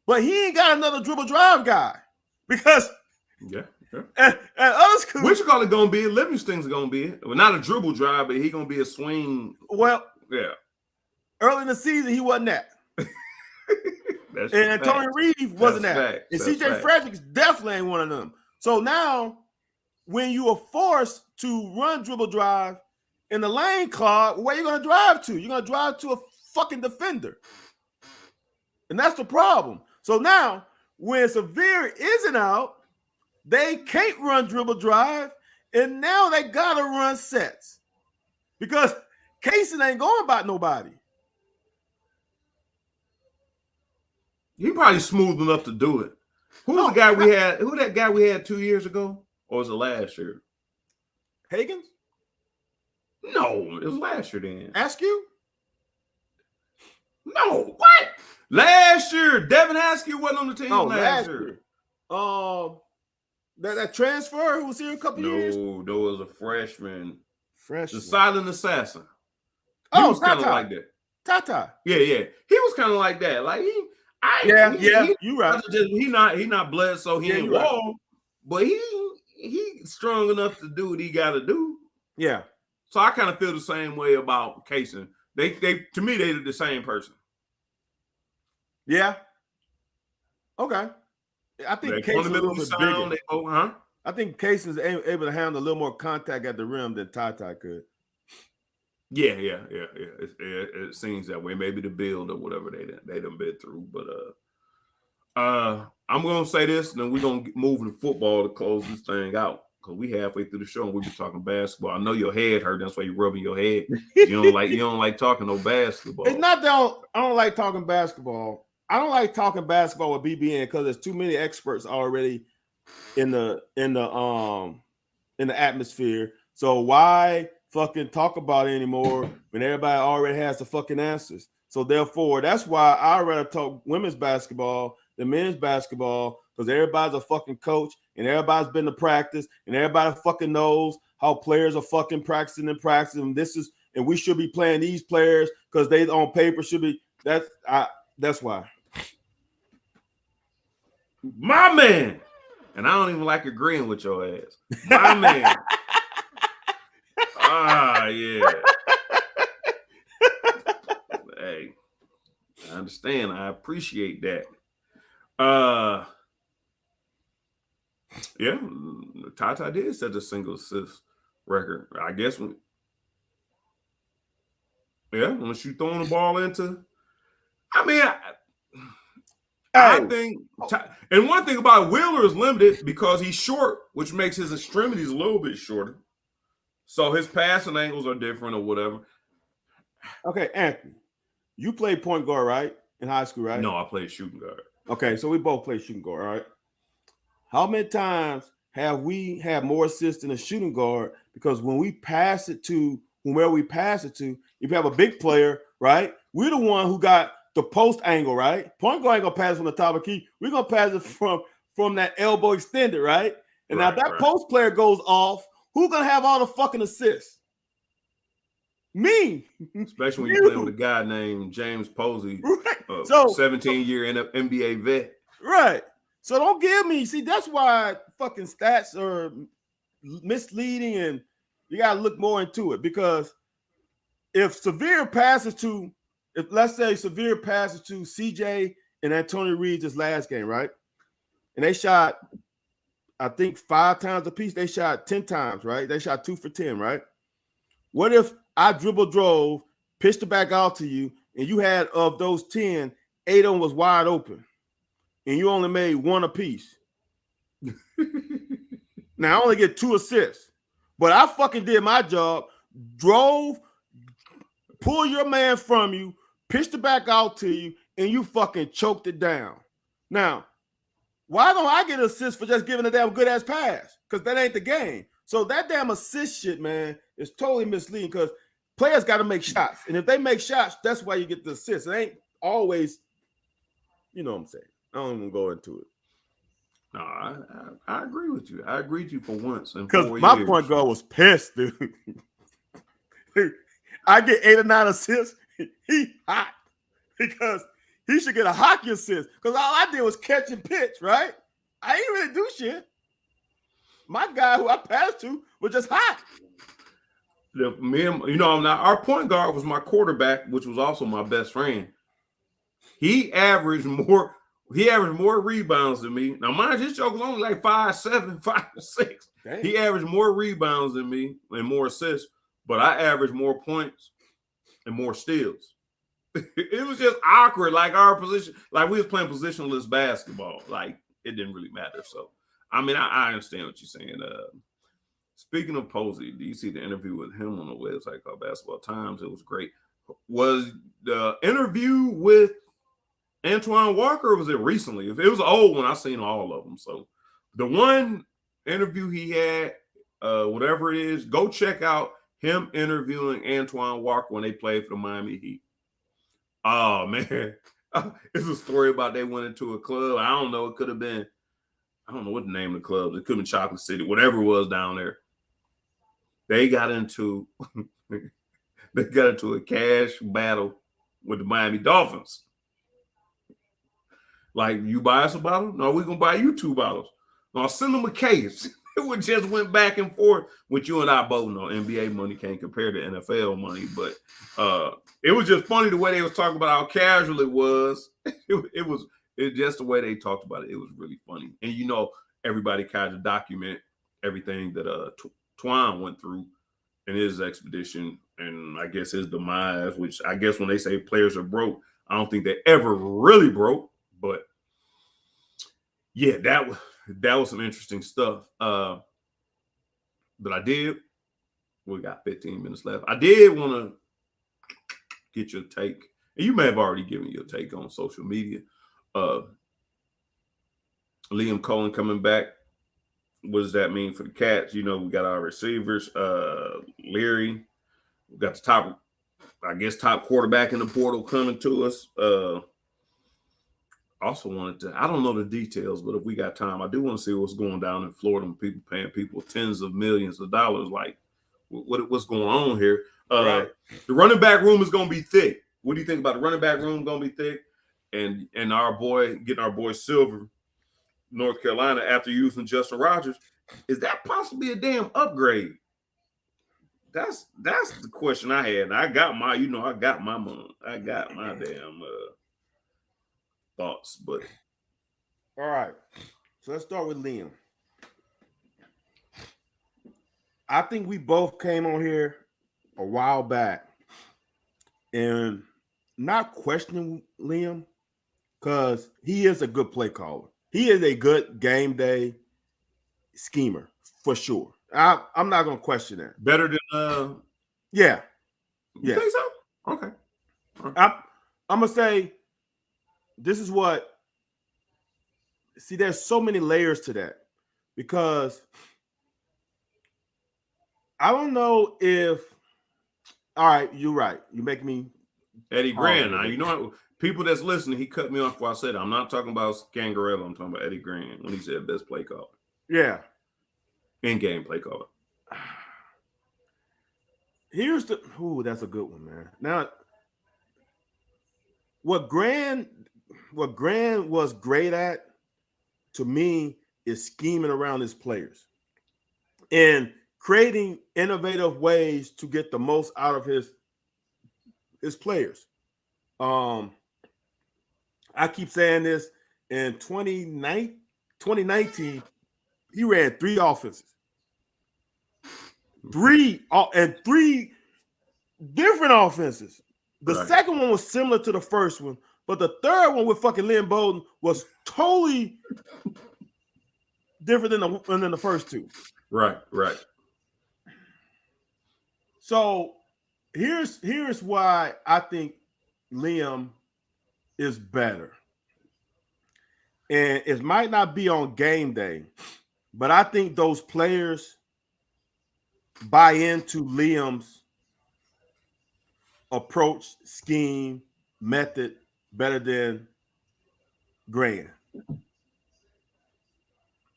but he ain't got another dribble drive guy because and other schools, which call it gonna be? Livingston's gonna be well, not a dribble drive, but he gonna be a swing. Well, yeah. Early in the season, he wasn't that. And Tony Reed wasn't that. And CJ Fredericks definitely ain't one of them. So now, when you are forced to run dribble drive in the lane clogged, where you gonna drive to? You're gonna drive to a fucking defender. And that's the problem. So now, when Severe isn't out, they can't run dribble drive, and now they gotta run sets. Because Casey ain't going about nobody. He probably smooth enough to do it. Who's the guy we had? Who that guy we had 2 years ago? Or was it last year? Higgins? No, it was last year then. Ask you? No, what? Last year, Devin Askew wasn't on the team last year. That transfer who was here a couple years? No, there was a freshman. Freshman. The silent assassin. He was kind of like that. Tata. Yeah. He was kind of like that. Like you right. He not bled, so he ain't wall. Right. But he strong enough to do what he got to do. Yeah. So I kind of feel the same way about Casey. They to me they're the same person. Yeah. Okay. I think Casey's a little bit bigger. I think Casey's able to handle a little more contact at the rim than Tata could. Yeah. It seems that way. Maybe the build or whatever they done been through. But I'm gonna say this, and then we're gonna move to football to close this thing out. Because we halfway through the show and we've been talking basketball. I know your head hurt, that's why you're rubbing your head. You don't like talking no basketball. It's not that I don't like talking basketball. I don't like talking basketball with BBN because there's too many experts already in the atmosphere. So why fucking talk about it anymore when everybody already has the fucking answers? So therefore, that's why I rather talk women's basketball than men's basketball, because everybody's a fucking coach and everybody's been to practice and everybody fucking knows how players are fucking practicing. And we should be playing these players because they on paper should be. That's why. My man. And I don't even like agreeing with your ass. My man. Yeah. Hey, I understand. I appreciate that. Yeah, Tata did set the single assist record. I guess once you throwing the ball into, I think, and one thing about Wheeler is limited because he's short, which makes his extremities a little bit shorter. So his passing angles are different or whatever. Okay, Anthony, you played point guard, right? In high school, right? No, I played shooting guard. Okay, so we both play shooting guard, all right? How many times have we had more assists than a shooting guard? Because when we pass it to whomever we pass it to, if you have a big player, right? We're the one who got the post angle, right? Point guard ain't gonna pass from the top of the key. We're gonna pass it from that elbow extended, right? And now if that post player goes off, who's gonna have all the fucking assists? Me. Especially when you're playing with a guy named James Posey, right. 17-year NBA vet. Right. So don't give me. See, that's why fucking stats are misleading, and you gotta look more into it. Because if let's say Severe passes to CJ and Antonio Reed this last game, right? And they shot, I think 5 times a piece. They shot 10 times, right? They shot 2 for 10, right? What if I drove, pitched it back out to you, and you had of those 10, 8 of them was wide open, and you only made 1 apiece? Now I only get 2 assists, but I fucking did my job. Drove, pull your man from you, pitched it back out to you, and you fucking choked it down. Now, why don't I get an assist for just giving a damn good ass pass? Because that ain't the game. So that damn assist shit, man, is totally misleading because players got to make shots. And if they make shots, that's why you get the assist. It ain't always, you know what I'm saying. I don't even go into it. No, I agree with you. I agree with you for once. Because my point guard was pissed, dude. I get 8 or 9 assists. He hot because he should get a hockey assist. Because all I did was catch and pitch, right? I ain't really do shit. My guy who I passed to was just hot. Our point guard was my quarterback, which was also my best friend. He averaged more rebounds than me. Now, mind you, his joke was only like 5'7", 5'6". Damn. He averaged more rebounds than me and more assists. but I averaged more points and more steals. It was just awkward. Like our position, like we was playing positionless basketball. Like it didn't really matter. So, I mean, I understand what you're saying. Speaking of Posey, do you see the interview with him on the website called Basketball Times? It was great. Was the interview with Antoine Walker, or was it recently? If it was an old one, I've seen all of them. So the one interview he had, whatever it is, go check out him interviewing Antoine Walker when they played for the Miami Heat. Oh man, it's a story about they went into a club. I don't know. It could have been, I don't know what the name of the club. It could have been Chocolate City, whatever it was down there. They got into a cash battle with the Miami Dolphins. Like, you buy us a bottle? No, we're gonna buy you 2 bottles. No, I'll send them a case. It just went back and forth, which you and I both know NBA money can't compare to NFL money, but it was just funny the way they was talking about how casual it was. It was just the way they talked about it. It was really funny. And you know, everybody kind of document everything that Twine went through in his expedition, and I guess his demise, which I guess when they say players are broke, I don't think they ever really broke, but yeah, that was some interesting stuff. But I did. We got 15 minutes left. I did want to get your take, and you may have already given your take on social media. Liam Cohen coming back. What does that mean for the Cats? You know, we got our receivers, Leary. We got the top quarterback in the portal coming to us. Also wanted to, I don't know the details, but if we got time, I do want to see what's going down in Florida and people paying people tens of millions of dollars. Like, what's going on here? Right. The running back room is going to be thick. What do you think about the running back room going to be thick? And getting our boy Silver, North Carolina, after using Justin Rogers, is that possibly a damn upgrade? That's the question I had. And I got my damn thoughts, but all right. So let's start with Liam. I think we both came on here a while back and not questioning Liam because he is a good play caller. He is a good game day schemer for sure. I'm not gonna question that. better than Yeah. you think so? Okay. I'm gonna say this is what. See, there's so many layers to that because I don't know if. All right, you're right. You make me Eddie Grant. Now you know what, people that's listening, he cut me off before I said it. I'm not talking about Scangarello. I'm talking about Eddie Grant when he said best play caller. Yeah. In-game play caller. Here's that's a good one, man. Now, what Grant was great at, to me, is scheming around his players and creating innovative ways to get the most out of his players. I keep saying this. In 2019, he ran 3 offenses. 3 different offenses. The second one was similar to the first one, but the third one with fucking Lynn Bowden was totally different than the first 2. Right. So here's why I think Liam is better. And it might not be on game day, but I think those players buy into Liam's approach, scheme, method better than Grant.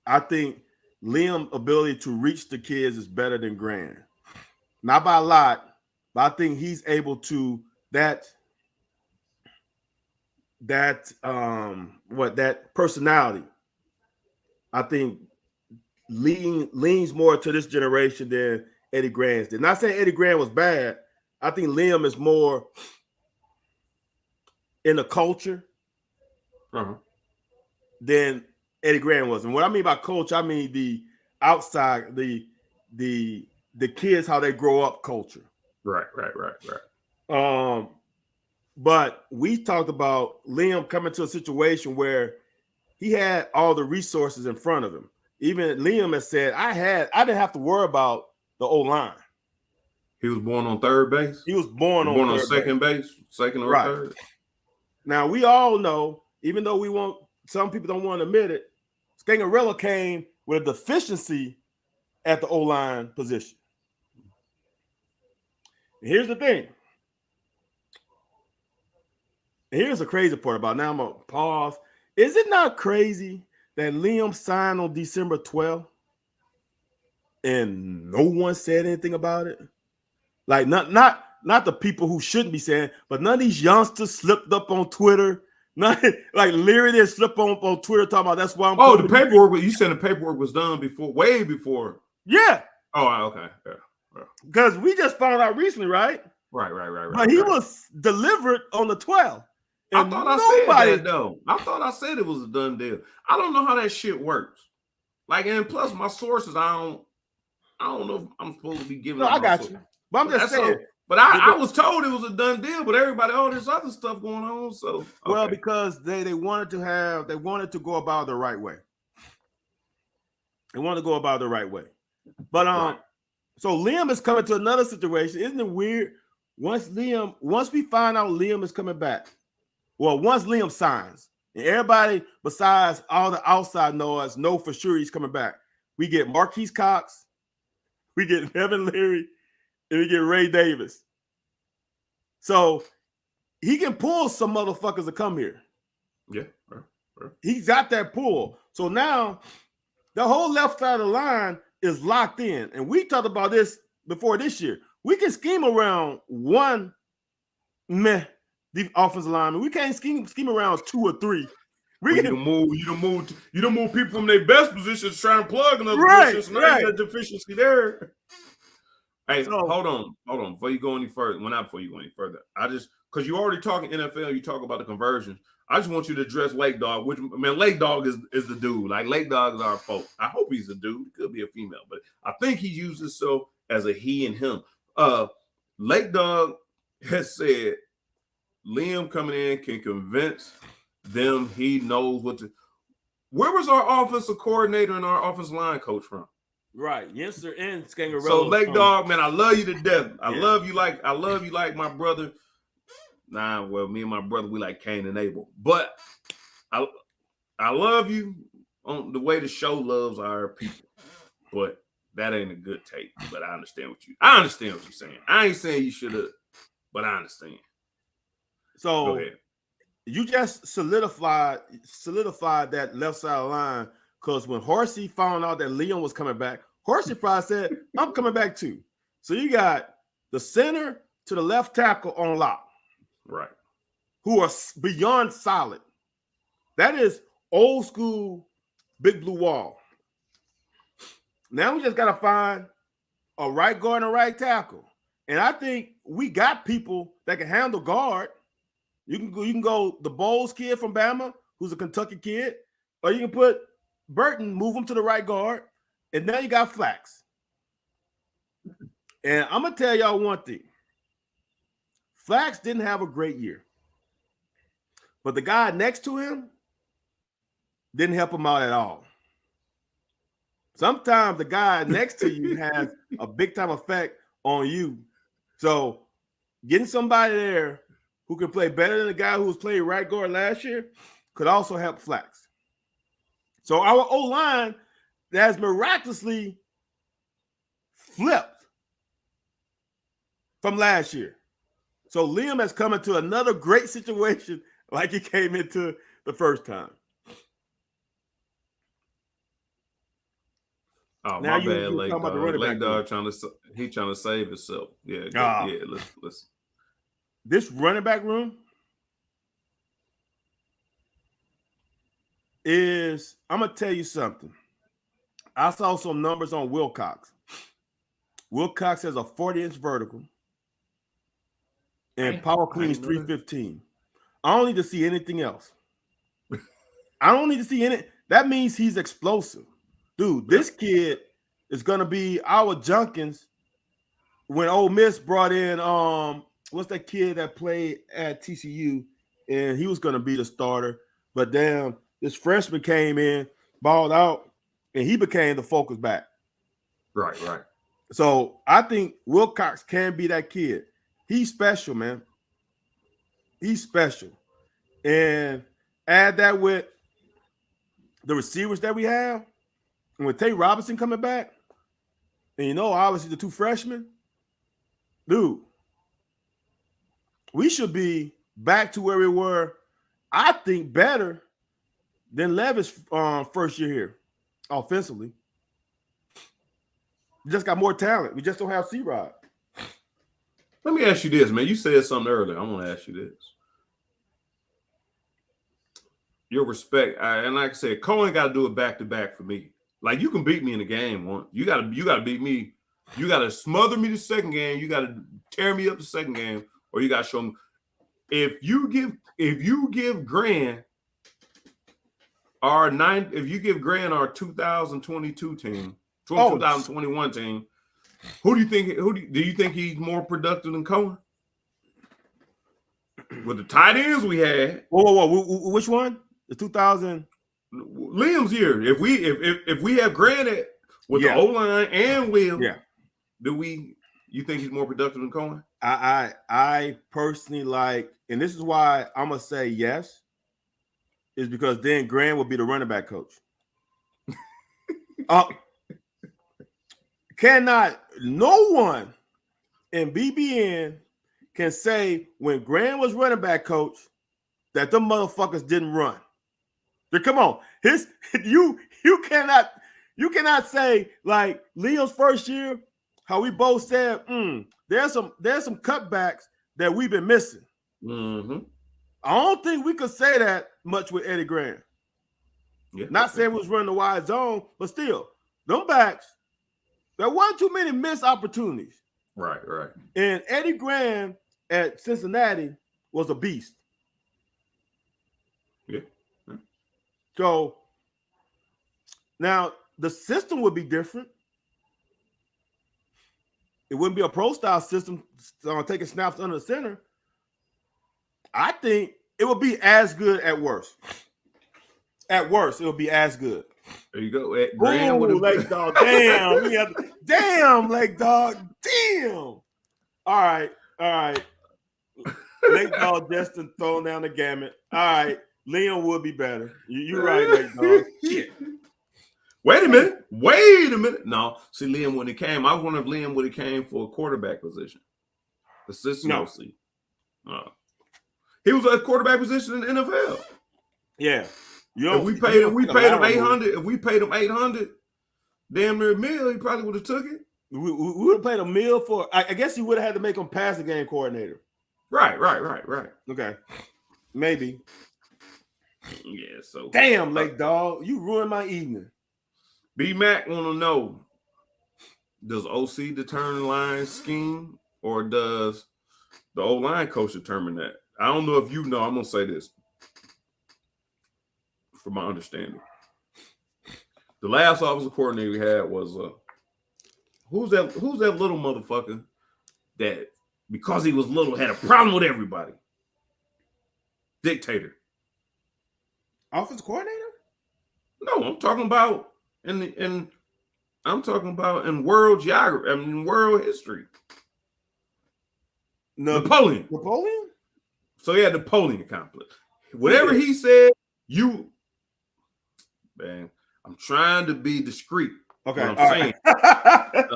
I think Liam's ability to reach the kids is better than Grant. Not by a lot, but I think he's able to that personality. I think leans more to this generation than Eddie Grant did. Not saying Eddie Grant was bad. I think Liam is more in the culture than Eddie Grant was. And what I mean by culture, I mean the outside, the the kids how they grow up culture. Right. But we talked about Liam coming to a situation where he had all the resources in front of him. Even Liam has said, I didn't have to worry about the O-line. He was born on third base. He was born on second base, second or right. third. Now we all know, even though some people don't want to admit it, Scangarello came with a deficiency at the O-line position. And here's the thing. And here's the crazy part about it. Now I'm gonna pause. Is it not crazy that Liam signed on December 12th and no one said anything about it? Like not the people who shouldn't be saying, but none of these youngsters slipped up on Twitter. Like Leary did slip on Twitter talking about that's why I'm. Oh, the paperwork. You said the paperwork was done way before. Yeah. Oh, okay. Yeah. Because we just found out recently, right? Right. But he was delivered on the 12th. I thought I said that though. I thought I said it was a done deal. I don't know how that shit works. Like, and plus my sources, I don't know if I'm supposed to be giving. No, I got you. But I'm just saying. But I was told it was a done deal. But everybody, all this other stuff going on. So okay. Well, because they wanted to go about it the right way. They wanted to go about it the right way. But right. So Liam is coming to another situation. Isn't it weird? Once we find out Liam is coming back. Well, once Liam signs, and everybody besides all the outside noise know for sure he's coming back. We get Marquise Cox, we get Evan Leary, and we get Ray Davis. So he can pull some motherfuckers to come here. Yeah. He's got that pull. So now the whole left side of the line is locked in. And we talked about this before this year. We can scheme around one the offensive lineman. We can't scheme around two or three. You don't move people from their best positions trying to plug another position. So now you got deficiency there. Hey, hold on. Before you go any further, because you already talking NFL, you talk about the conversions. I just want you to address Lake Dog, Lake Dog is the dude. Like, Lake Dog is our folk. I hope he's a dude. It could be a female, but I think he uses so as a he and him. Lake Dog has said Liam coming in can convince them he knows what to. Where was our offensive coordinator and our offensive line coach from? Right, Yenser and Scangarello. So Lake Dog, man, I love you to death. I love you like my brother. Nah, well, me and my brother, we like Cain and Abel. But I love you on the way the show loves our people. But that ain't a good take. But I understand what you're saying. I ain't saying you should have, but I understand. So you just solidified that left side of the line, because when Horsey found out that Liam was coming back, Horsey probably said, I'm coming back too. So you got the center to the left tackle on lock. Right. Who are beyond solid. That is old school big blue wall. Now we just got to find a right guard and a right tackle. And I think we got people that can handle guard. You can go the Bowles kid from Bama, who's a Kentucky kid, or you can put Burton, move him to the right guard, and now you got Flax. And I'm going to tell y'all one thing. Flax didn't have a great year. But the guy next to him didn't help him out at all. Sometimes the guy next to you has a big-time effect on you. So getting somebody there who can play better than the guy who was playing right guard last year could also help Flax. So our O-line has miraculously flipped from last year. So Liam has come into another great situation like he came into the first time. Oh, now my bad, Lake Dog. Lake Dog trying to save himself. Yeah, let's. This running back room is, I'm going to tell you something. I saw some numbers on Wilcox. Wilcox has a 40-inch vertical and power cleans 315. I don't need to see anything else. I don't need to see any. That means he's explosive. Dude, this kid is going to be our Junkins when Ole Miss brought in what's that kid that played at TCU and he was gonna be the starter, but damn, this freshman came in, balled out, and he became the focus back. Right, right. So I think Wilcox can be that kid. He's special, man. He's special. And add that with the receivers that we have, and with Tate Robinson coming back, and you know, obviously the two freshmen, dude, we should be back to where we were, I think, better than Levis first year here offensively. We just got more talent. We just don't have C-Rod. Let me ask you this, man. You said something earlier. I want to ask you this. Your respect, and like I said, Cohen got to do it back to back for me. Like, you can beat me in a game once. You gotta beat me. You gotta smother me the second game. You gotta tear me up the second game, or you gotta show me. If you give Grant our 2022 team, 2021 team, who do you think? Do you think he's more productive than Cohen? With the tight ends we had. Whoa. Which one? The 2000. Liam's year. If we have Granite with the O-line and Will, you think he's more productive than Cohen? I personally like, and this is why I'm gonna say yes, is because then Grant will be the running back coach. No one in BBN can say when Grant was running back coach that the motherfuckers didn't run. Come on, you cannot say like Leo's first year, how we both said there's some cutbacks that we've been missing. Mm-hmm. I don't think we could say that much with Eddie Grant. Yeah, not saying we was running the wide zone, but still, them backs, there weren't too many missed opportunities. Right. And Eddie Grant at Cincinnati was a beast. Yeah. So now the system would be different. It wouldn't be a pro style system taking snaps under the center. I think it would be as good at worst. At worst, it would be as good. There you go. Ooh, leg dog. Damn. Damn, leg dog. Damn. All right. Leg dog Justin throwing down the gamut. All right. Liam would be better. You're right, leg dog. Shit. Wait a minute. No, see, Liam, when he came, I wonder if Liam would have came for a quarterback position. Assistant OC. He was a quarterback position in the NFL. Yeah. If we paid him 800, if we paid him 800, damn near a meal, he probably would have took it. We would have paid a meal for. I guess you would have had to make him pass the game coordinator. Right. Okay, maybe. Yeah. So damn, leg dog, you ruined my evening. B-Mac want to know: does OC determine line scheme, or does the O-line coach determine that? I don't know if you know. I'm gonna say this. From my understanding, the last offensive coordinator we had was who's that little motherfucker that because he was little had a problem with everybody? Dictator. Offensive coordinator? No, I'm talking about in world geography. I mean world history. Napoleon. So he had Napoleon complex. Whatever he said, man, I'm trying to be discreet. Okay. I'm saying. I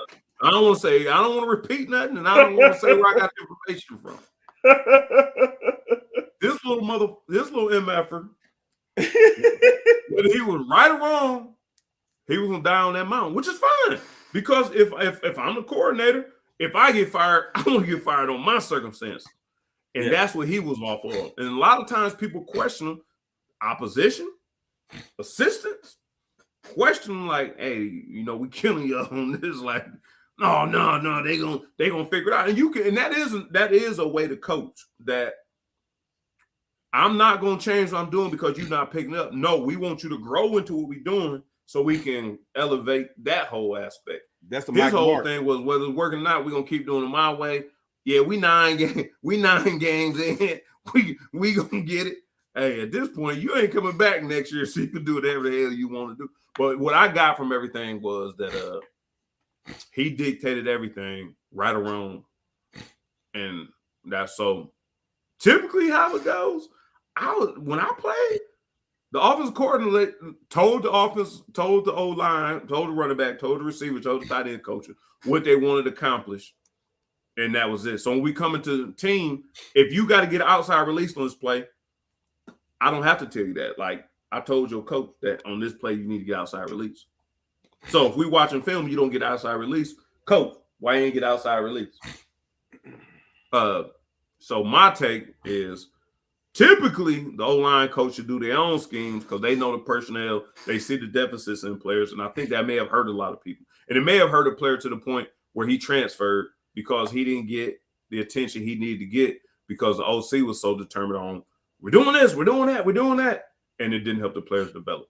don't want to repeat nothing, and I don't want to say where I got the information from. This little MFer, whether he was right or wrong, he was gonna die on that mountain, which is fine. Because if I'm the coordinator, if I get fired, I want to get fired on my circumstances. And that's what he was off of. And a lot of times people question him, opposition, assistants, question him like, hey, we killing you on this. Like, no, they gonna figure it out. And that is a way to coach that I'm not gonna change what I'm doing because you're not picking up. No, we want you to grow into what we're doing so we can elevate that whole aspect. That's the His Michael whole Mark. thing was whether it's working or not, we're gonna keep doing it my way. Yeah, we 9 games in. We gonna get it. Hey, at this point, you ain't coming back next year, so you can do whatever the hell you want to do. But what I got from everything was that he dictated everything right or wrong. And that's so typically how it goes. When I played, the offensive coordinator told the offense, told the O-line, told the running back, told the receiver, told the tight end coach what they wanted to accomplish. And that was it. So when we come into the team, if you got to get outside release on this play, I don't have to tell you that. Like I told your coach that on this play, you need to get outside release. So if we watching film, you don't get outside release. Coach, why you ain't get outside release? So my take is typically the O-line coach should do their own schemes because they know the personnel, they see the deficits in players, and I think that may have hurt a lot of people. And it may have hurt a player to the point where he transferred because he didn't get the attention he needed to get because the OC was so determined on we're doing this, we're doing that, we're doing that, and it didn't help the players develop.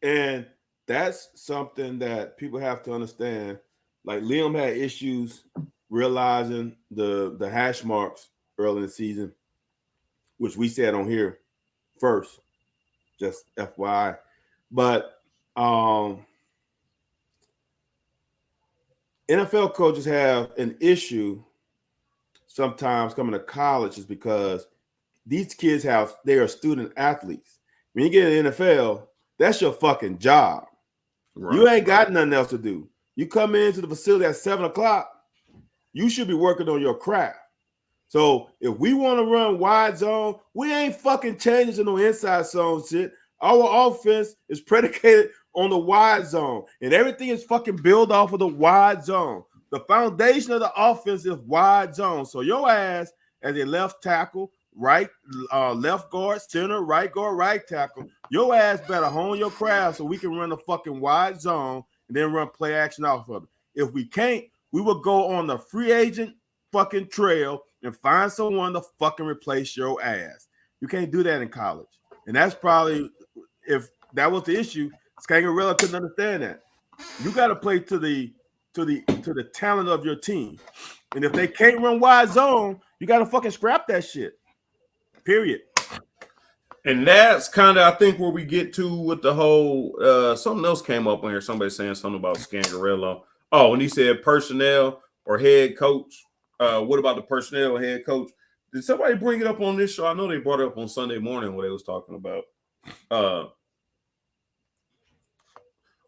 And that's something that people have to understand. Like Liam had issues realizing the hash marks early in the season, which we said on here first, just FYI. But NFL coaches have an issue sometimes coming to college is because these kids they are student athletes. When you get in the NFL, that's your fucking job. Right. You ain't got nothing else to do. You come into the facility at 7:00, you should be working on your craft. So if we want to run wide zone, we ain't fucking changing to no inside zone shit. Our offense is predicated on the wide zone, and everything is fucking built off of the wide zone. The foundation of the offense is wide zone. So your ass as a left tackle, right, left guard, center, right guard, right tackle, your ass better hone your craft so we can run the fucking wide zone and then run play action off of it. If we can't, we will go on the free agent fucking trail and find someone to fucking replace your ass. You can't do that in college. And that's probably, if that was the issue, Scangarello couldn't understand that. You got to play to the talent of your team. And if they can't run wide zone, you got to fucking scrap that shit. Period. And that's kind of, I think, where we get to with the whole, something else came up on here. Somebody saying something about Scangarello. Oh, and he said personnel or head coach. What about the personnel or head coach? Did somebody bring it up on this show? I know they brought it up on Sunday morning what they was talking about.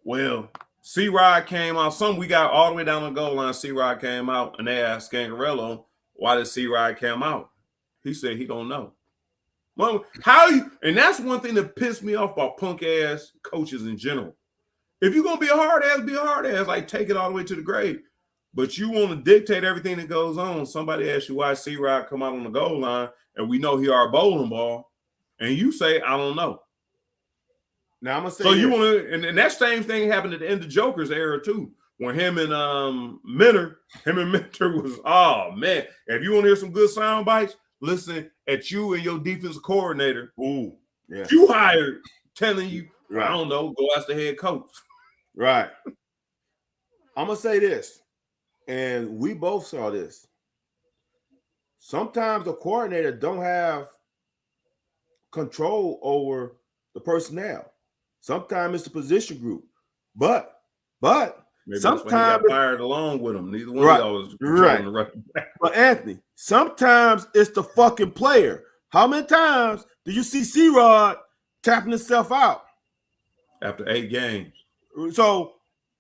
Well, C-Rod came out. We got all the way down the goal line. C-Rod came out, and they asked Scangarello, why did C-Rod come out? He said he don't know. Well, and that's one thing that pissed me off about punk-ass coaches in general. If you're going to be a hard ass, be a hard ass. Like, take it all the way to the grave. But you want to dictate everything that goes on. Somebody asks you why C-Rod come out on the goal line, and we know he our bowling ball, and you say, I don't know. Now I'm gonna say so you want to, and that same thing happened at the end of Joker's era too, when him and Minter was, oh man, if you want to hear some good sound bites, listen at you and your defensive coordinator. Ooh, yeah, you hired, telling you, right. I don't know, go ask the head coach. Right. I'm gonna say this, and we both saw this. Sometimes the coordinator don't have control over the personnel. Sometimes it's the position group, but maybe sometimes got fired along with them. Neither one of y'all was right. But Anthony, sometimes it's the fucking player. How many times do you see C-Rod tapping himself out after 8 games? So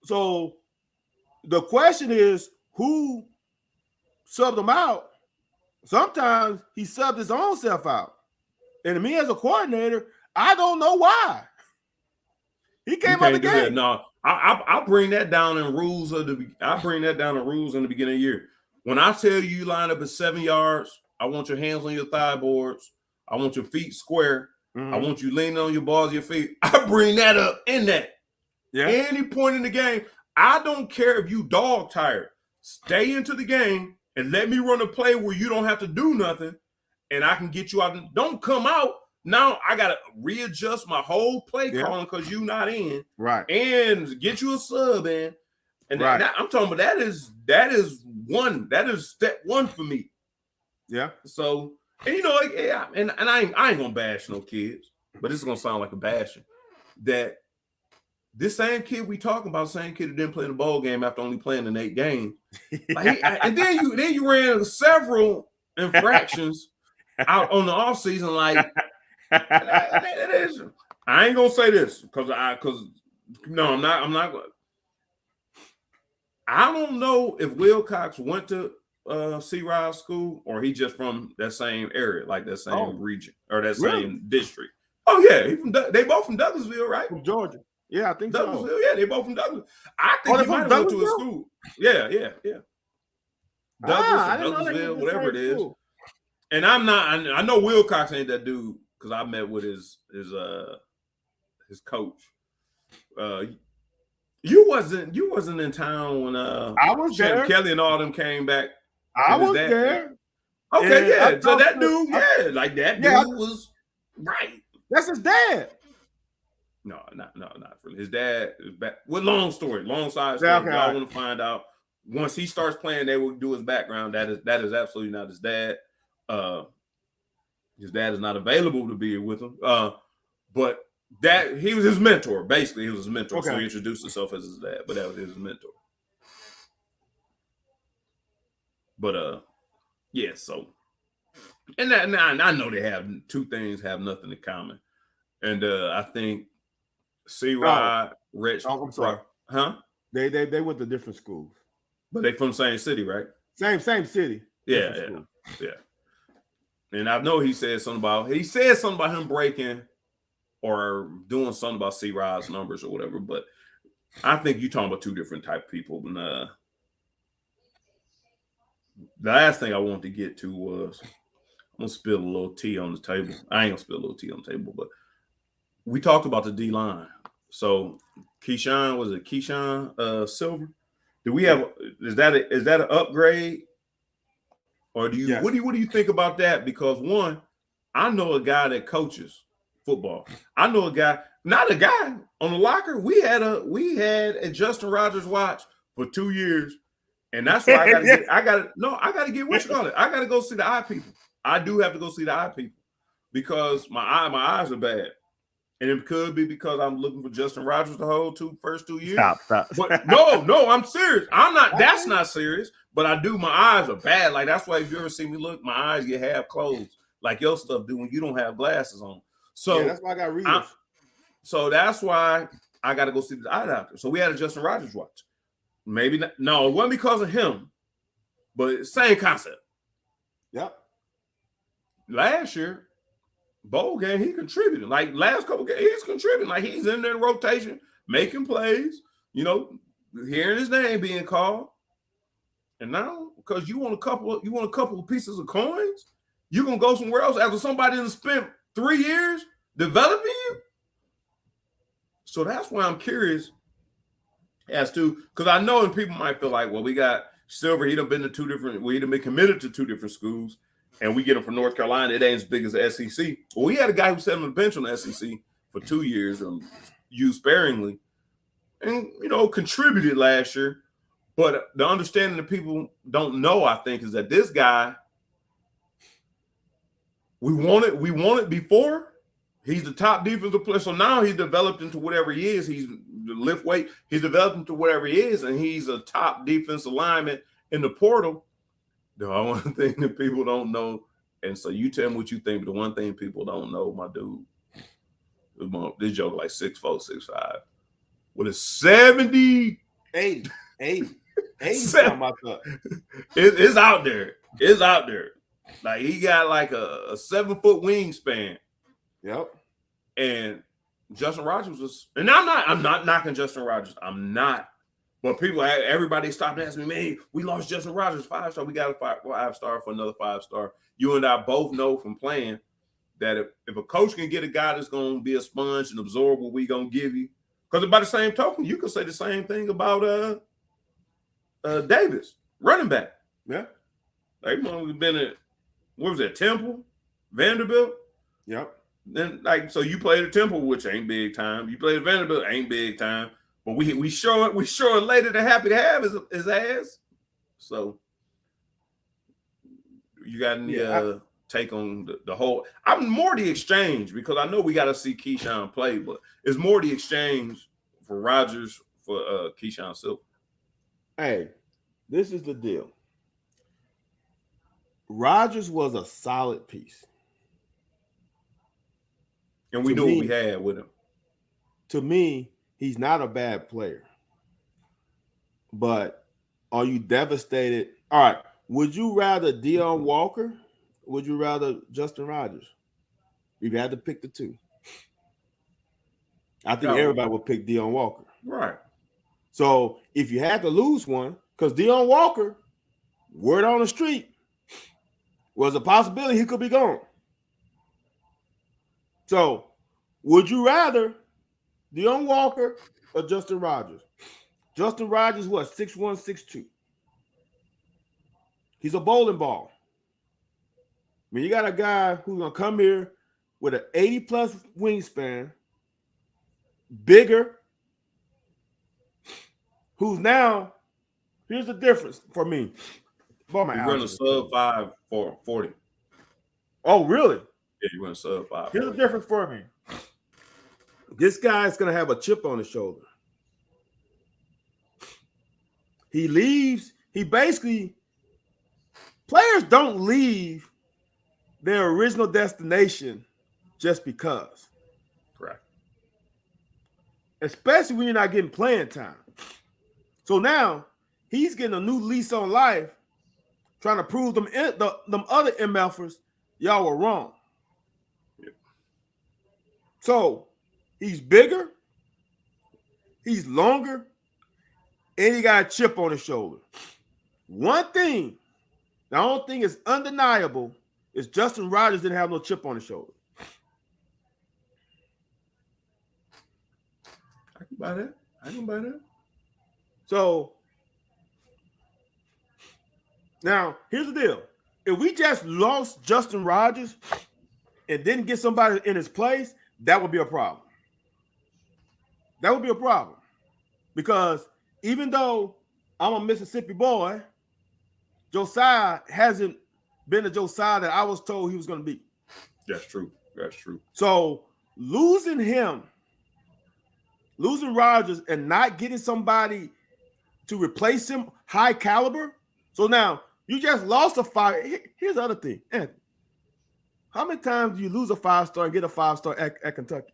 the question is, who subbed him out? Sometimes he subbed his own self out, and to me as a coordinator, I don't know why. He came out the game. That. No, I bring that down in rules in the beginning of the year. When I tell you line up at 7 yards, I want your hands on your thigh boards. I want your feet square. Mm-hmm. I want you leaning on your balls of your feet. I bring that up in that. Yeah. Any point in the game, I don't care if you dog tired. Stay into the game and let me run a play where you don't have to do nothing, and I can get you out. Don't come out. Now I got to readjust my whole play calling because you not in. Right. And get you a sub in. And Right. I'm talking about that is step one for me. Yeah. So, and you know, like, yeah, and I ain't gonna bash no kids, but this is gonna sound like a bashing. That this same kid we talking about, same kid who didn't play in the bowl game after only playing in 8 games. Like and then you ran several infractions out on the off season. Like that is, I ain't gonna say this because no, I'm not. I don't know if Wilcox went to C. Riles School or he just from that same area, like that same region or that same district. Oh yeah, they both from Douglasville, right? From Georgia. Yeah, I think Douglasville, so. Yeah, they both from Douglasville. I think he might have went to a school. Yeah. Douglas or Douglasville, whatever it is. School. And I'm not. I know Wilcox ain't that dude because I met with his coach. You wasn't in town when I was there. Kelly and all them came back. I was there. Okay, and yeah. So that dude, like that dude was right. That's his dad. No, not really. His dad is back. Well, long story, long side story. Okay, y'all want to find out. Once he starts playing, they will do his background. That is absolutely not his dad. His dad is not available to be with him. But that he was his mentor. Basically, he was his mentor. Okay. So he introduced himself as his dad, but that was his mentor. But yeah. So, and I know they have two things have nothing in common, and I think C-Rod, Rich. I'm sorry. Huh? They went to different schools, but they from the same city, right? Same city. Yeah. And I know he said something about him breaking or doing something about C-Rod's numbers or whatever. But I think you're talking about two different type of people. And the last thing I wanted to get to was I'm gonna spill a little tea on the table. I ain't gonna spill a little tea on the table, but we talked about the D line. So Keyshawn Silver? Do we have is that an upgrade? Or do you what do you think about that? Because one, I know a guy that coaches football. I know a guy, not a guy on the locker. We had a Justin Rogers watch for 2 years, and that's why I gotta get what you call it. I gotta go see the eye people. I do have to go see the eye people because my eyes are bad. And it could be because I'm looking for Justin Rogers the whole first 2 years. Stop. But no, I'm serious. I'm not. That's not serious. But I do. My eyes are bad. Like that's why if you ever see me look, my eyes get half closed, like your stuff do when you don't have glasses on. So that's why I got readers. So that's why I got to go see the eye doctor. So we had a Justin Rogers watch. Maybe not. No, it wasn't because of him, but same concept. Yep. Last year. Bowl game, he contributed. Like last couple games, he's contributing. Like he's in there in rotation, making plays, hearing his name being called. And now, because you want a couple of pieces of coins, you're gonna go somewhere else after somebody has spent 3 years developing you. So that's why I'm curious as to because I know and people might feel like, well, we got Silver, he done been committed to 2 different schools. And we get him from North Carolina. It ain't as big as the SEC. Well, we had a guy who sat on the bench on the SEC for 2 years and used sparingly and, contributed last year. But the understanding that people don't know, I think, is that this guy, we wanted before. He's the top defensive player. So now he's developed into whatever he is. He's the lift weight. He's developed into whatever he is. And he's a top defensive lineman in the portal. The one thing that people don't know, and so you tell me what you think, but the one thing people don't know, my dude, this joke like 6'4", 6'5", with a 70. 80. It's out there. It's out there. Like he got like a 7-foot wingspan. Yep. And Justin Rogers was, and I'm not knocking Justin Rogers. I'm not. But everybody stopped asking me, man, we lost Justin Rogers 5-star. We got a 5-star for another 5-star. You and I both know from playing that if a coach can get a guy that's going to be a sponge and absorb what we going to give you, because by the same token, you could say the same thing about Davis, running back. Yeah. Like we've been at, what was that, Temple, Vanderbilt? Yep. Then so you played at Temple, which ain't big time. You played at Vanderbilt, ain't big time. But we sure elated and happy to have his ass. So you got any take on the whole? I'm more the exchange because I know we got to see Keyshawn play, but it's more the exchange for Rodgers for Keyshawn Silver. Hey, this is the deal. Rodgers was a solid piece. And we knew what we had with him. To me, he's not a bad player. But are you devastated? All right. Would you rather Deion Walker? Would you rather Justin Rodgers? You had to pick the two. I think everybody would pick Deion Walker. Right. So if you had to lose one, because Deion Walker, word on the street, was a possibility he could be gone. So would you rather Deion Walker or Justin Rodgers? Justin Rodgers, what, 6'1", 6'2". He's a bowling ball. I mean, you got a guy who's going to come here with an 80-plus wingspan, bigger, who's now, here's the difference for me. He's running a sub 5 for 40. Oh, really? Yeah, he runs sub 5. Here's the difference for me. This guy's going to have a chip on his shoulder. He leaves. He basically, players don't leave their original destination just because. Correct. Especially when you're not getting playing time. So now he's getting a new lease on life, trying to prove them other MFers, y'all were wrong. Yep. So he's bigger, he's longer, and he got a chip on his shoulder. One thing, the only thing is undeniable, is Justin Rodgers didn't have no chip on his shoulder. I can buy that. So now here's the deal. If we just lost Justin Rodgers and didn't get somebody in his place, that would be a problem. That would be a problem. Because even though I'm a Mississippi boy, Josiah hasn't been the Josiah that I was told he was going to be. That's true. So losing Rodgers and not getting somebody to replace him high caliber. So now you just lost a 5. Here's the other thing. Anthony, how many times do you lose a 5-star and get a 5-star at Kentucky?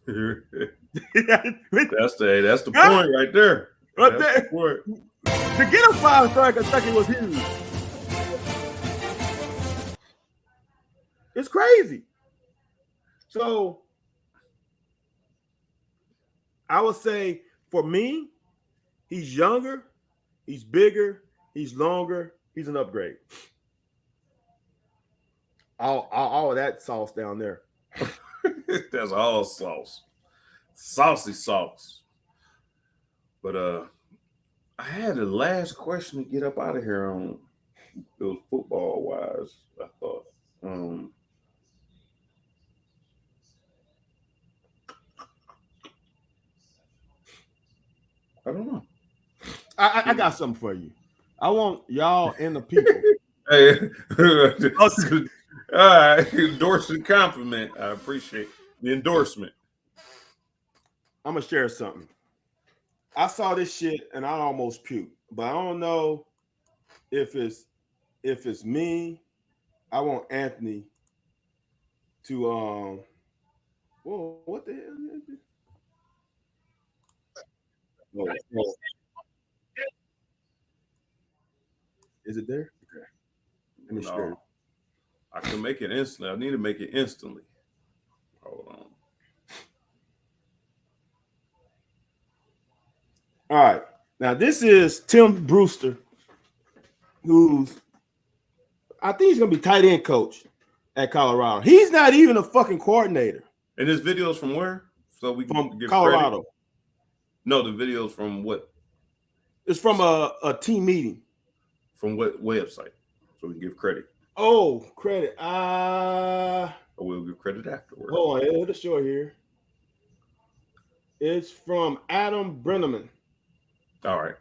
That's the point right there. The point. To get a 5-star at Kentucky was huge. It's crazy. So I would say for me, he's younger, he's bigger, he's longer, he's an upgrade. All of that sauce down there. That's all sauce. Saucy sauce. But I had the last question to get up out of here on. It was football wise, I thought. I don't know. I got something for you. I want y'all and the people. Hey, all right, endorsing compliment. I appreciate the endorsement. I'm gonna share something. I saw this shit and I almost puked, but I don't know if it's me. I want Anthony to whoa, what the hell is this? Whoa. Is it there? Okay. Let me share it. I can make it instantly. I need to make it instantly. Hold on. All right. Now this is Tim Brewster, who's I think he's gonna be tight end coach at Colorado. He's not even a fucking coordinator. And this video's from where? So we from give Colorado. Credit? No, the video's from what? It's from a team meeting. From what website? So we can give credit. Oh, credit. Or we'll give credit afterwards. Hold on, it'll show here. It's from Adam Brenneman. All right.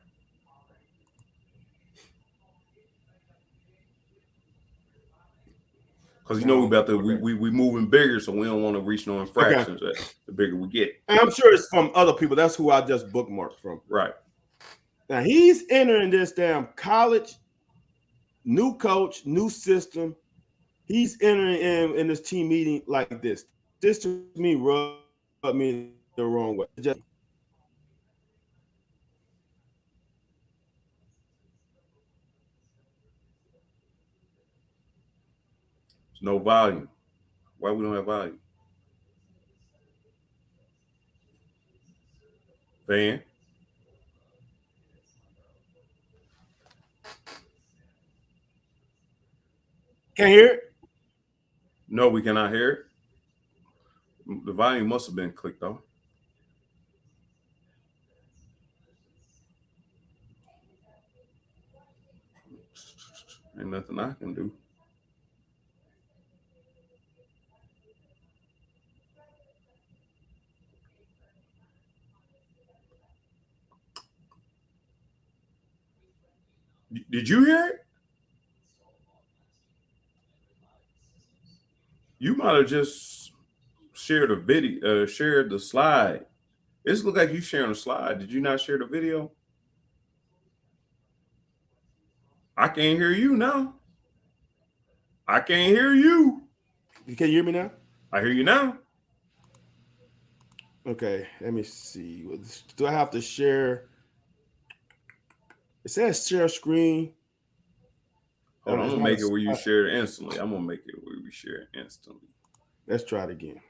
Because you know we Now, about to okay. we moving bigger, so we don't want to reach no Okay. infractions. The bigger we get. And I'm sure it's from other people. That's who I just bookmarked from. Right. Now he's entering this damn college, new coach, new system. He's entering in this team meeting like this. This to me rubbed me the wrong way. There's no volume. Why we don't have volume? Van. Can't hear it. No, we cannot hear it. The volume must have been clicked on. Ain't nothing I can do. Did you hear it? You might have just shared a video, shared the slide. It look like you sharing a slide. Did you not share the video? I can't hear you now. I can't hear you. Can you hear me now? I hear you now. Okay, let me see. Do I have to share? It says share screen. Hold on, I'm It's gonna not make it where you a- share it instantly. I'm gonna make it where we share it instantly. Let's try it again.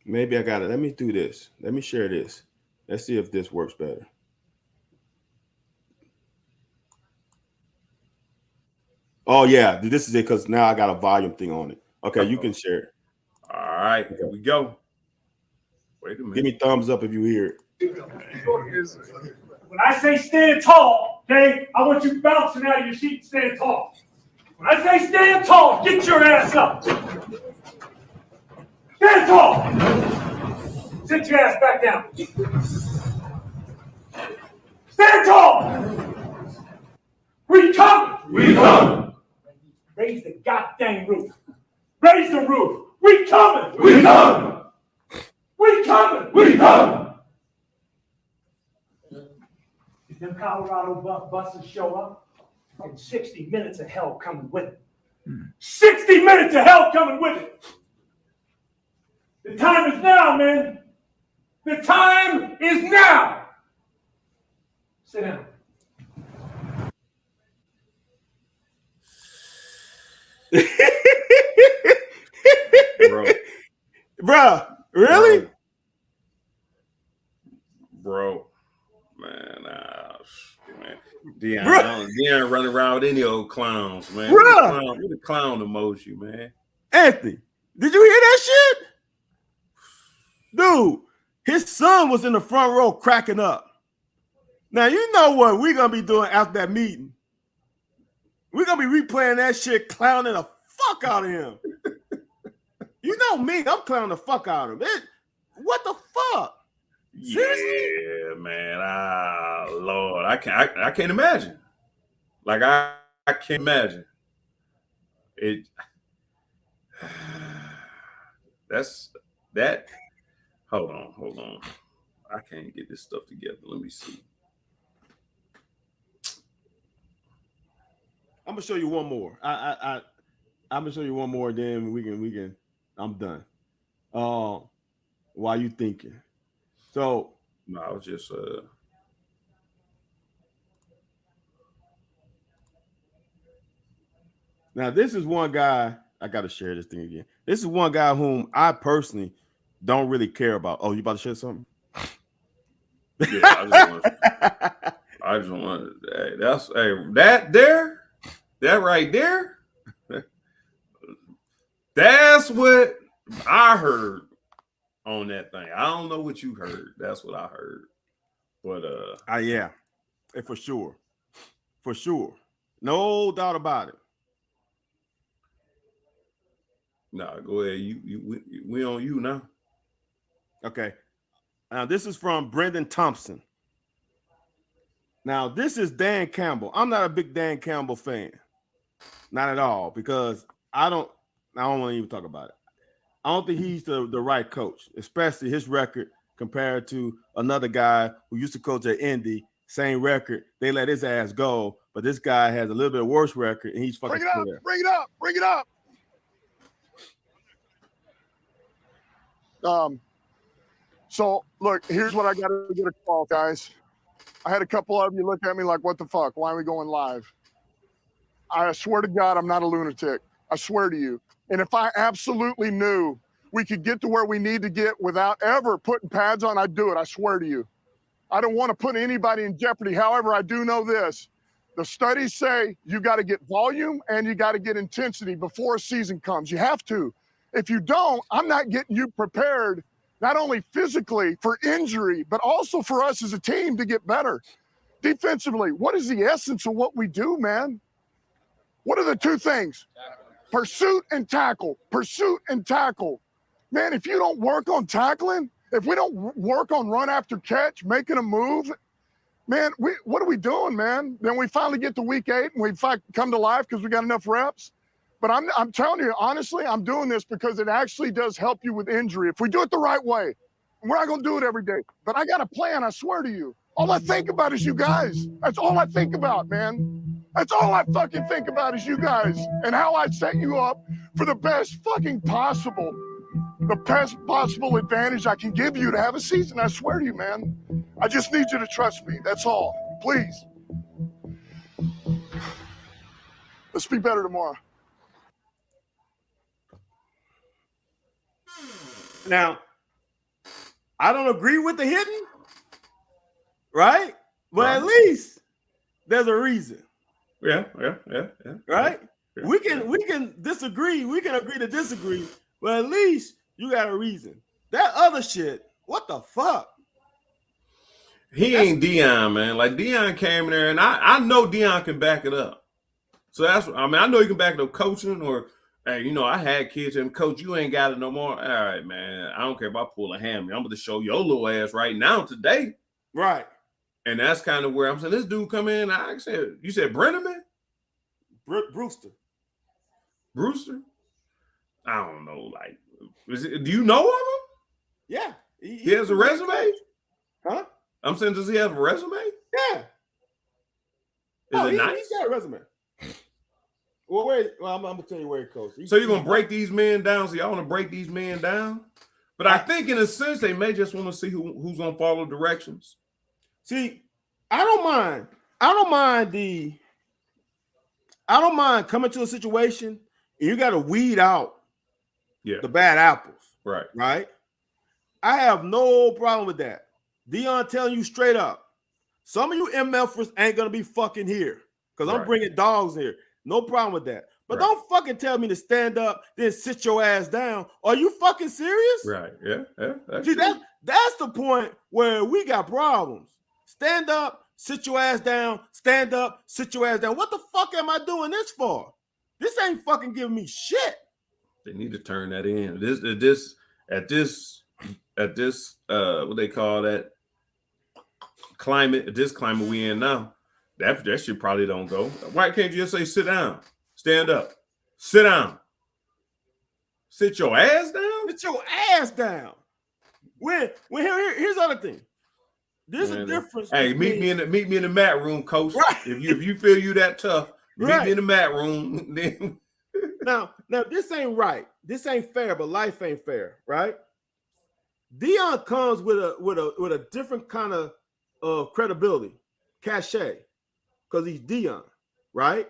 Maybe I got it. Let me do this. Let me share this. Let's see if this works better. Oh yeah, this is it because now I got a volume thing on it. Okay, you can share it. All right, here we go. Wait a minute. Give me thumbs up if you hear it. When I say stand tall, okay, I want you bouncing out of your seat and stand tall. When I say stand tall, get your ass up. Stand tall. Sit your ass back down. Stand tall. We coming. We coming. Raise the goddamn roof. Raise the roof. We coming. We coming. We coming. We coming. If them Colorado buses show up, and 60 minutes of hell coming with it. 60 minutes of hell coming with it. The time is now, man. The time is now. Sit down. Bro. Bruh, really? Bro. Man, man. Deion running around with any old clowns, man. Bruh. With the clown emoji, man. Anthony, did you hear that shit? Dude, his son was in the front row cracking up. Now, you know what we're going to be doing after that meeting. We're going to be replaying that shit, clowning the fuck out of him. You know me, I'm clowning the fuck out of him. What the fuck? Seriously? Yeah, man. Lord, I can't imagine. Like I can't imagine it. That's that. Hold on. I can't get this stuff together. Let me see. I'm gonna show you one more. I'm gonna show you one more. Then we can. I'm done. While you thinking? So No, I was just now this is one guy. I gotta share this thing again. This is one guy whom I personally don't really care about. Oh, you about to share something? Yeah, I just want. Hey, that right there. That's what I heard on that thing. I don't know what you heard. That's what I heard. But yeah, for sure, no doubt about it. Nah, go ahead. We on you now. Okay. Now this is from Brendan Thompson. Now this is Dan Campbell. I'm not a big Dan Campbell fan, not at all, because I don't want to even talk about it. I don't think he's the right coach, especially his record compared to another guy who used to coach at Indy. Same record. They let his ass go, but this guy has a little bit worse record, and he's fucking still there. Bring it up. Bring it up. So look, here's what I got to get a call, guys. I had a couple of you look at me like, what the fuck? Why are we going live? I swear to God, I'm not a lunatic. I swear to you. And if I absolutely knew we could get to where we need to get without ever putting pads on, I'd do it. I swear to you. I don't want to put anybody in jeopardy. However, I do know this. The studies say you got to get volume and you got to get intensity before a season comes. You have to. If you don't, I'm not getting you prepared, not only physically for injury, but also for us as a team to get better. Defensively, what is the essence of what we do, man? What are the two things? Pursuit and tackle. Pursuit and tackle. Man, if you don't work on tackling, if we don't work on run after catch, making a move, man, what are we doing, man? Then we finally get to week 8 and we come to life because we got enough reps. But I'm telling you, honestly, I'm doing this because it actually does help you with injury. If we do it the right way, and we're not going to do it every day, but I got a plan, I swear to you. All I think about is you guys. That's all I think about, man. That's all I fucking think about is you guys and how I set you up for the best fucking possible, the best possible advantage I can give you to have a season. I swear to you, man. I just need you to trust me. That's all. Please. Let's be better tomorrow. Now, I don't agree with the hitting, right? But at least there's a reason. Yeah. Right? Yeah. We can disagree. We can agree to disagree, but at least you got a reason. That other shit, what the fuck? He ain't Deion, man. Like Deion came in there, and I know Deion can back it up. So I know he can back it up coaching or, hey, I had kids and coach, you ain't got it no more. All right, man. I don't care if I pull a hammy. I'm going to show your little ass right now today. Right. And that's kind of where I'm saying this dude come in. You said Brenneman? Brewster. I don't know. Like, do you know of him? Yeah. He has a resume? Huh? I'm saying, does he have a resume? Yeah. Is it nice? He's got a resume. Well, I'm going to tell you where he coached. So you're going to break these men down? So y'all want to break these men down? But I think in a sense, they may just want to see who's going to follow directions. See, I don't mind coming to a situation and you got to weed out the bad apples. Right. Right. I have no problem with that. Deion telling you straight up, some of you MFers ain't going to be fucking here because I'm bringing dogs here. No problem with that. But don't fucking tell me to stand up, then sit your ass down. Are you fucking serious? Right. Yeah. See, that's the point where we got problems. Stand up, sit your ass down. Stand up, sit your ass down. What the fuck am I doing this for? This ain't fucking giving me shit. They need to turn that in. At this what they call that climate, this climate we in now, that shit probably don't go. Why can't you just say sit down, stand up, sit down, sit your ass down? Sit your ass down. Here's the other thing. There's a difference. Hey, meet me in the mat room, coach. Right. If you feel you that tough, meet me in the mat room. Then now this ain't right. This ain't fair, but life ain't fair, right? Deion comes with a different kind of credibility, cachet, because he's Deion, right?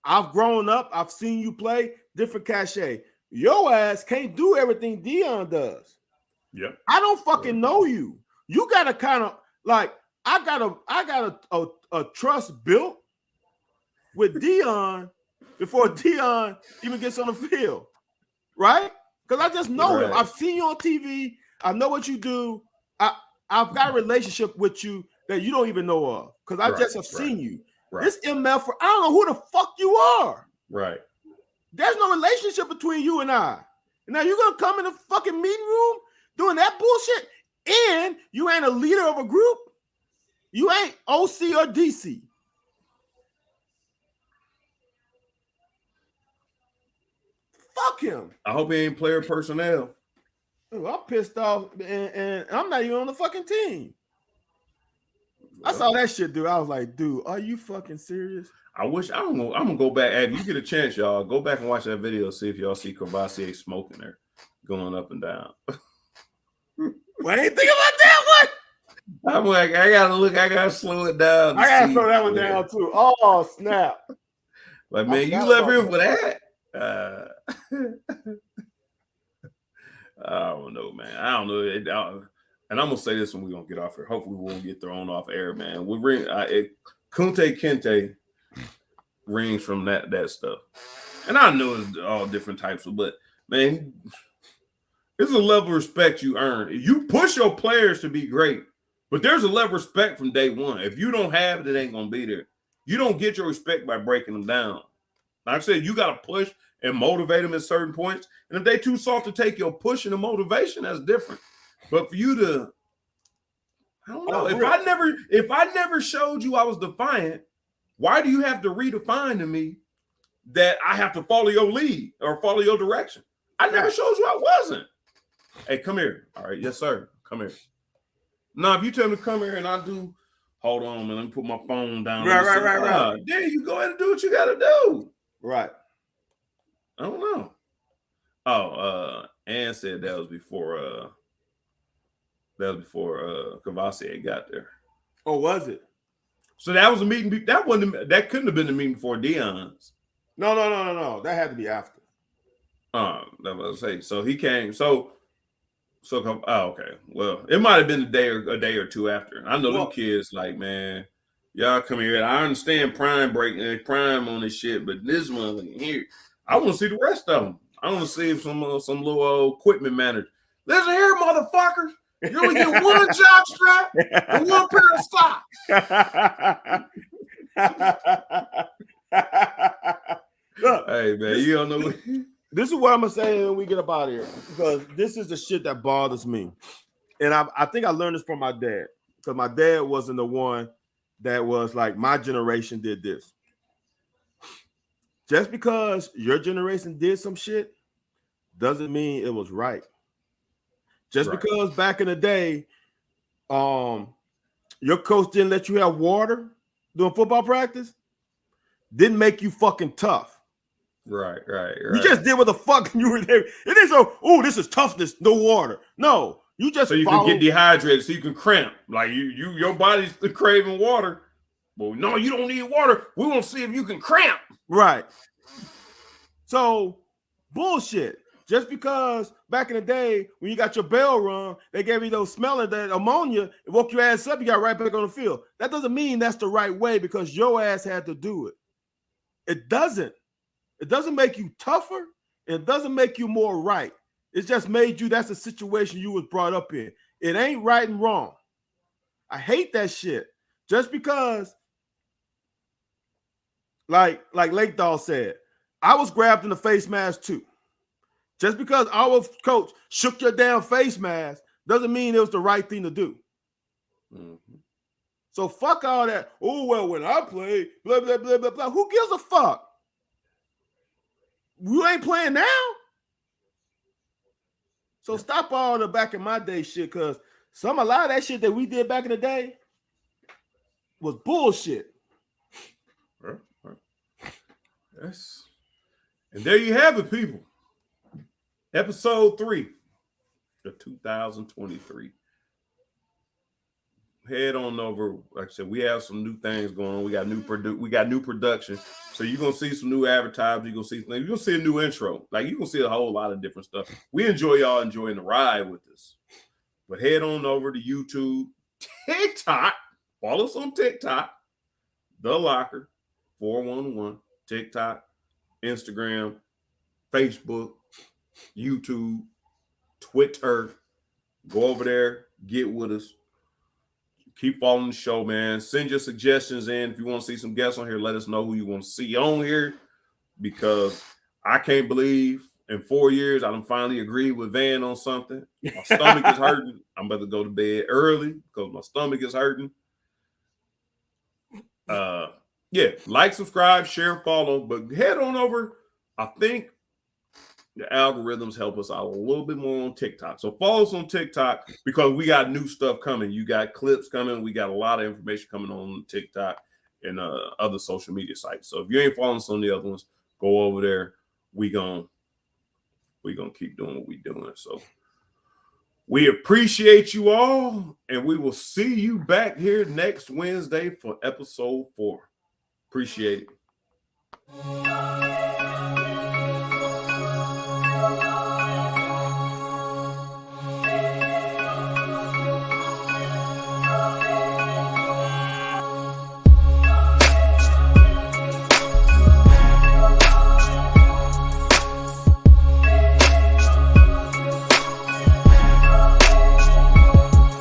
I've grown up, I've seen you play, different cachet. Your ass can't do everything Deion does. Yeah, I don't fucking know you. You gotta kind of like I got a trust built with Deion before Deion even gets on the field, right? Because I just know him. I've seen you on TV. I know what you do. I've got a relationship with you that you don't even know of because I just have seen you. Right. This MF, I don't know who the fuck you are. Right. There's no relationship between you and I. Now you're gonna come in the fucking meeting room doing that bullshit, and you ain't a leader of a group. You ain't OC or DC. Fuck him. I hope he ain't player personnel. Ooh, I'm pissed off, and I'm not even on the fucking team. I saw that shit, dude. I was like, dude, are you fucking serious? I wish I'm gonna go back. If you get a chance, y'all, go back and watch that video. See if y'all see Kvassier smoking there, going up and down. Well, I ain't think about that one. I'm like, I gotta slow it down. I gotta slow that one down too. Oh snap! Like, man, you left here for that? I don't know, man. I don't know. And I'm gonna say this when we're gonna get off here. Hopefully, we won't get thrown off air, man. We ring Kunte Kinte rings from that stuff, and I know it's all different types of, but man, there's a level of respect you earn. You push your players to be great, but there's a level of respect from day one. If you don't have it, it ain't gonna be there. You don't get your respect by breaking them down. Like I said, you gotta push and motivate them at certain points, and if they too soft to take your push and the motivation, that's different. But for you to, I don't know. If I never showed you I was defiant, why do you have to redefine to me that I have to follow your lead or follow your direction? I never showed you I wasn't. Hey, come here. All right, yes, sir. Come here. Now, if you tell me to come here and I do, hold on, man. Let me put my phone down. Right. Then you go ahead and do what you got to do. Right. I don't know. Oh, Ann said that was before Kvassier got there. Oh, was it? So that was a meeting. That couldn't have been the meeting before Deion's. No. That had to be after. That was I say. So he came. So okay. Well, it might have been a day or two after. I know them kids like, man, y'all come here. I understand prime on this shit, but this one here, I want to see the rest of them. I want to see if some little equipment manager. Listen here, motherfuckers. You only get one jock strap and one pair of socks. Look, hey man, you don't know. This is what I'm gonna say when we get up out of here, because this is the shit that bothers me, and I think I learned this from my dad, because my dad wasn't the one that was like, my generation did this. Just because your generation did some shit doesn't mean it was right. Just because back in the day, your coach didn't let you have water during football practice, didn't make you fucking tough. Right. You just did what the fuck you were there. It is this is toughness, no water. No, you just so you can get dehydrated, so you can cramp. Like your body's craving water. Well, no, you don't need water. We want to see if you can cramp. Right. So bullshit. Just because back in the day when you got your bell rung, they gave you those smelling that ammonia, it woke your ass up, you got right back on the field. That doesn't mean that's the right way because your ass had to do it. It doesn't. It doesn't make you tougher. It doesn't make you more right. It just made you, that's the situation you was brought up in. It ain't right and wrong. I hate that shit. Just because, like Lake Doll said, I was grabbed in the face mask too. Just because our coach shook your damn face mask doesn't mean it was the right thing to do. Mm-hmm. So fuck all that. Oh, well, when I play, blah, blah, blah, blah, blah. Who gives a fuck? You ain't playing now. So stop all the back in my day shit, because a lot of that shit that we did back in the day was bullshit. Yes. And there you have it, people. Episode 3 of 2023. Head on over. Like I said, we have some new things going on. We got new production. So you're gonna see some new advertising. You're gonna see things. You're gonna see a new intro. Like you're gonna see a whole lot of different stuff. We enjoy y'all enjoying the ride with us. But head on over to YouTube, TikTok. Follow us on TikTok, The Locker 411, TikTok, Instagram, Facebook, YouTube, Twitter. Go over there, get with us. Keep following the show, man. Send your suggestions in. If you want to see some guests on here, let us know who you want to see on here, because I can't believe in 4 years I done finally agreed with Van on something. My stomach is hurting. I'm about to go to bed early because my stomach is hurting. Yeah, like, subscribe, share, follow, but head on over. I think the algorithms help us out a little bit more on TikTok. So follow us on TikTok because we got new stuff coming. You got clips coming. We got a lot of information coming on TikTok and other social media sites. So if you ain't following us on the other ones, go over there. We gonna keep doing what we doing. So we appreciate you all, and we will see you back here next Wednesday for episode 4. Appreciate it.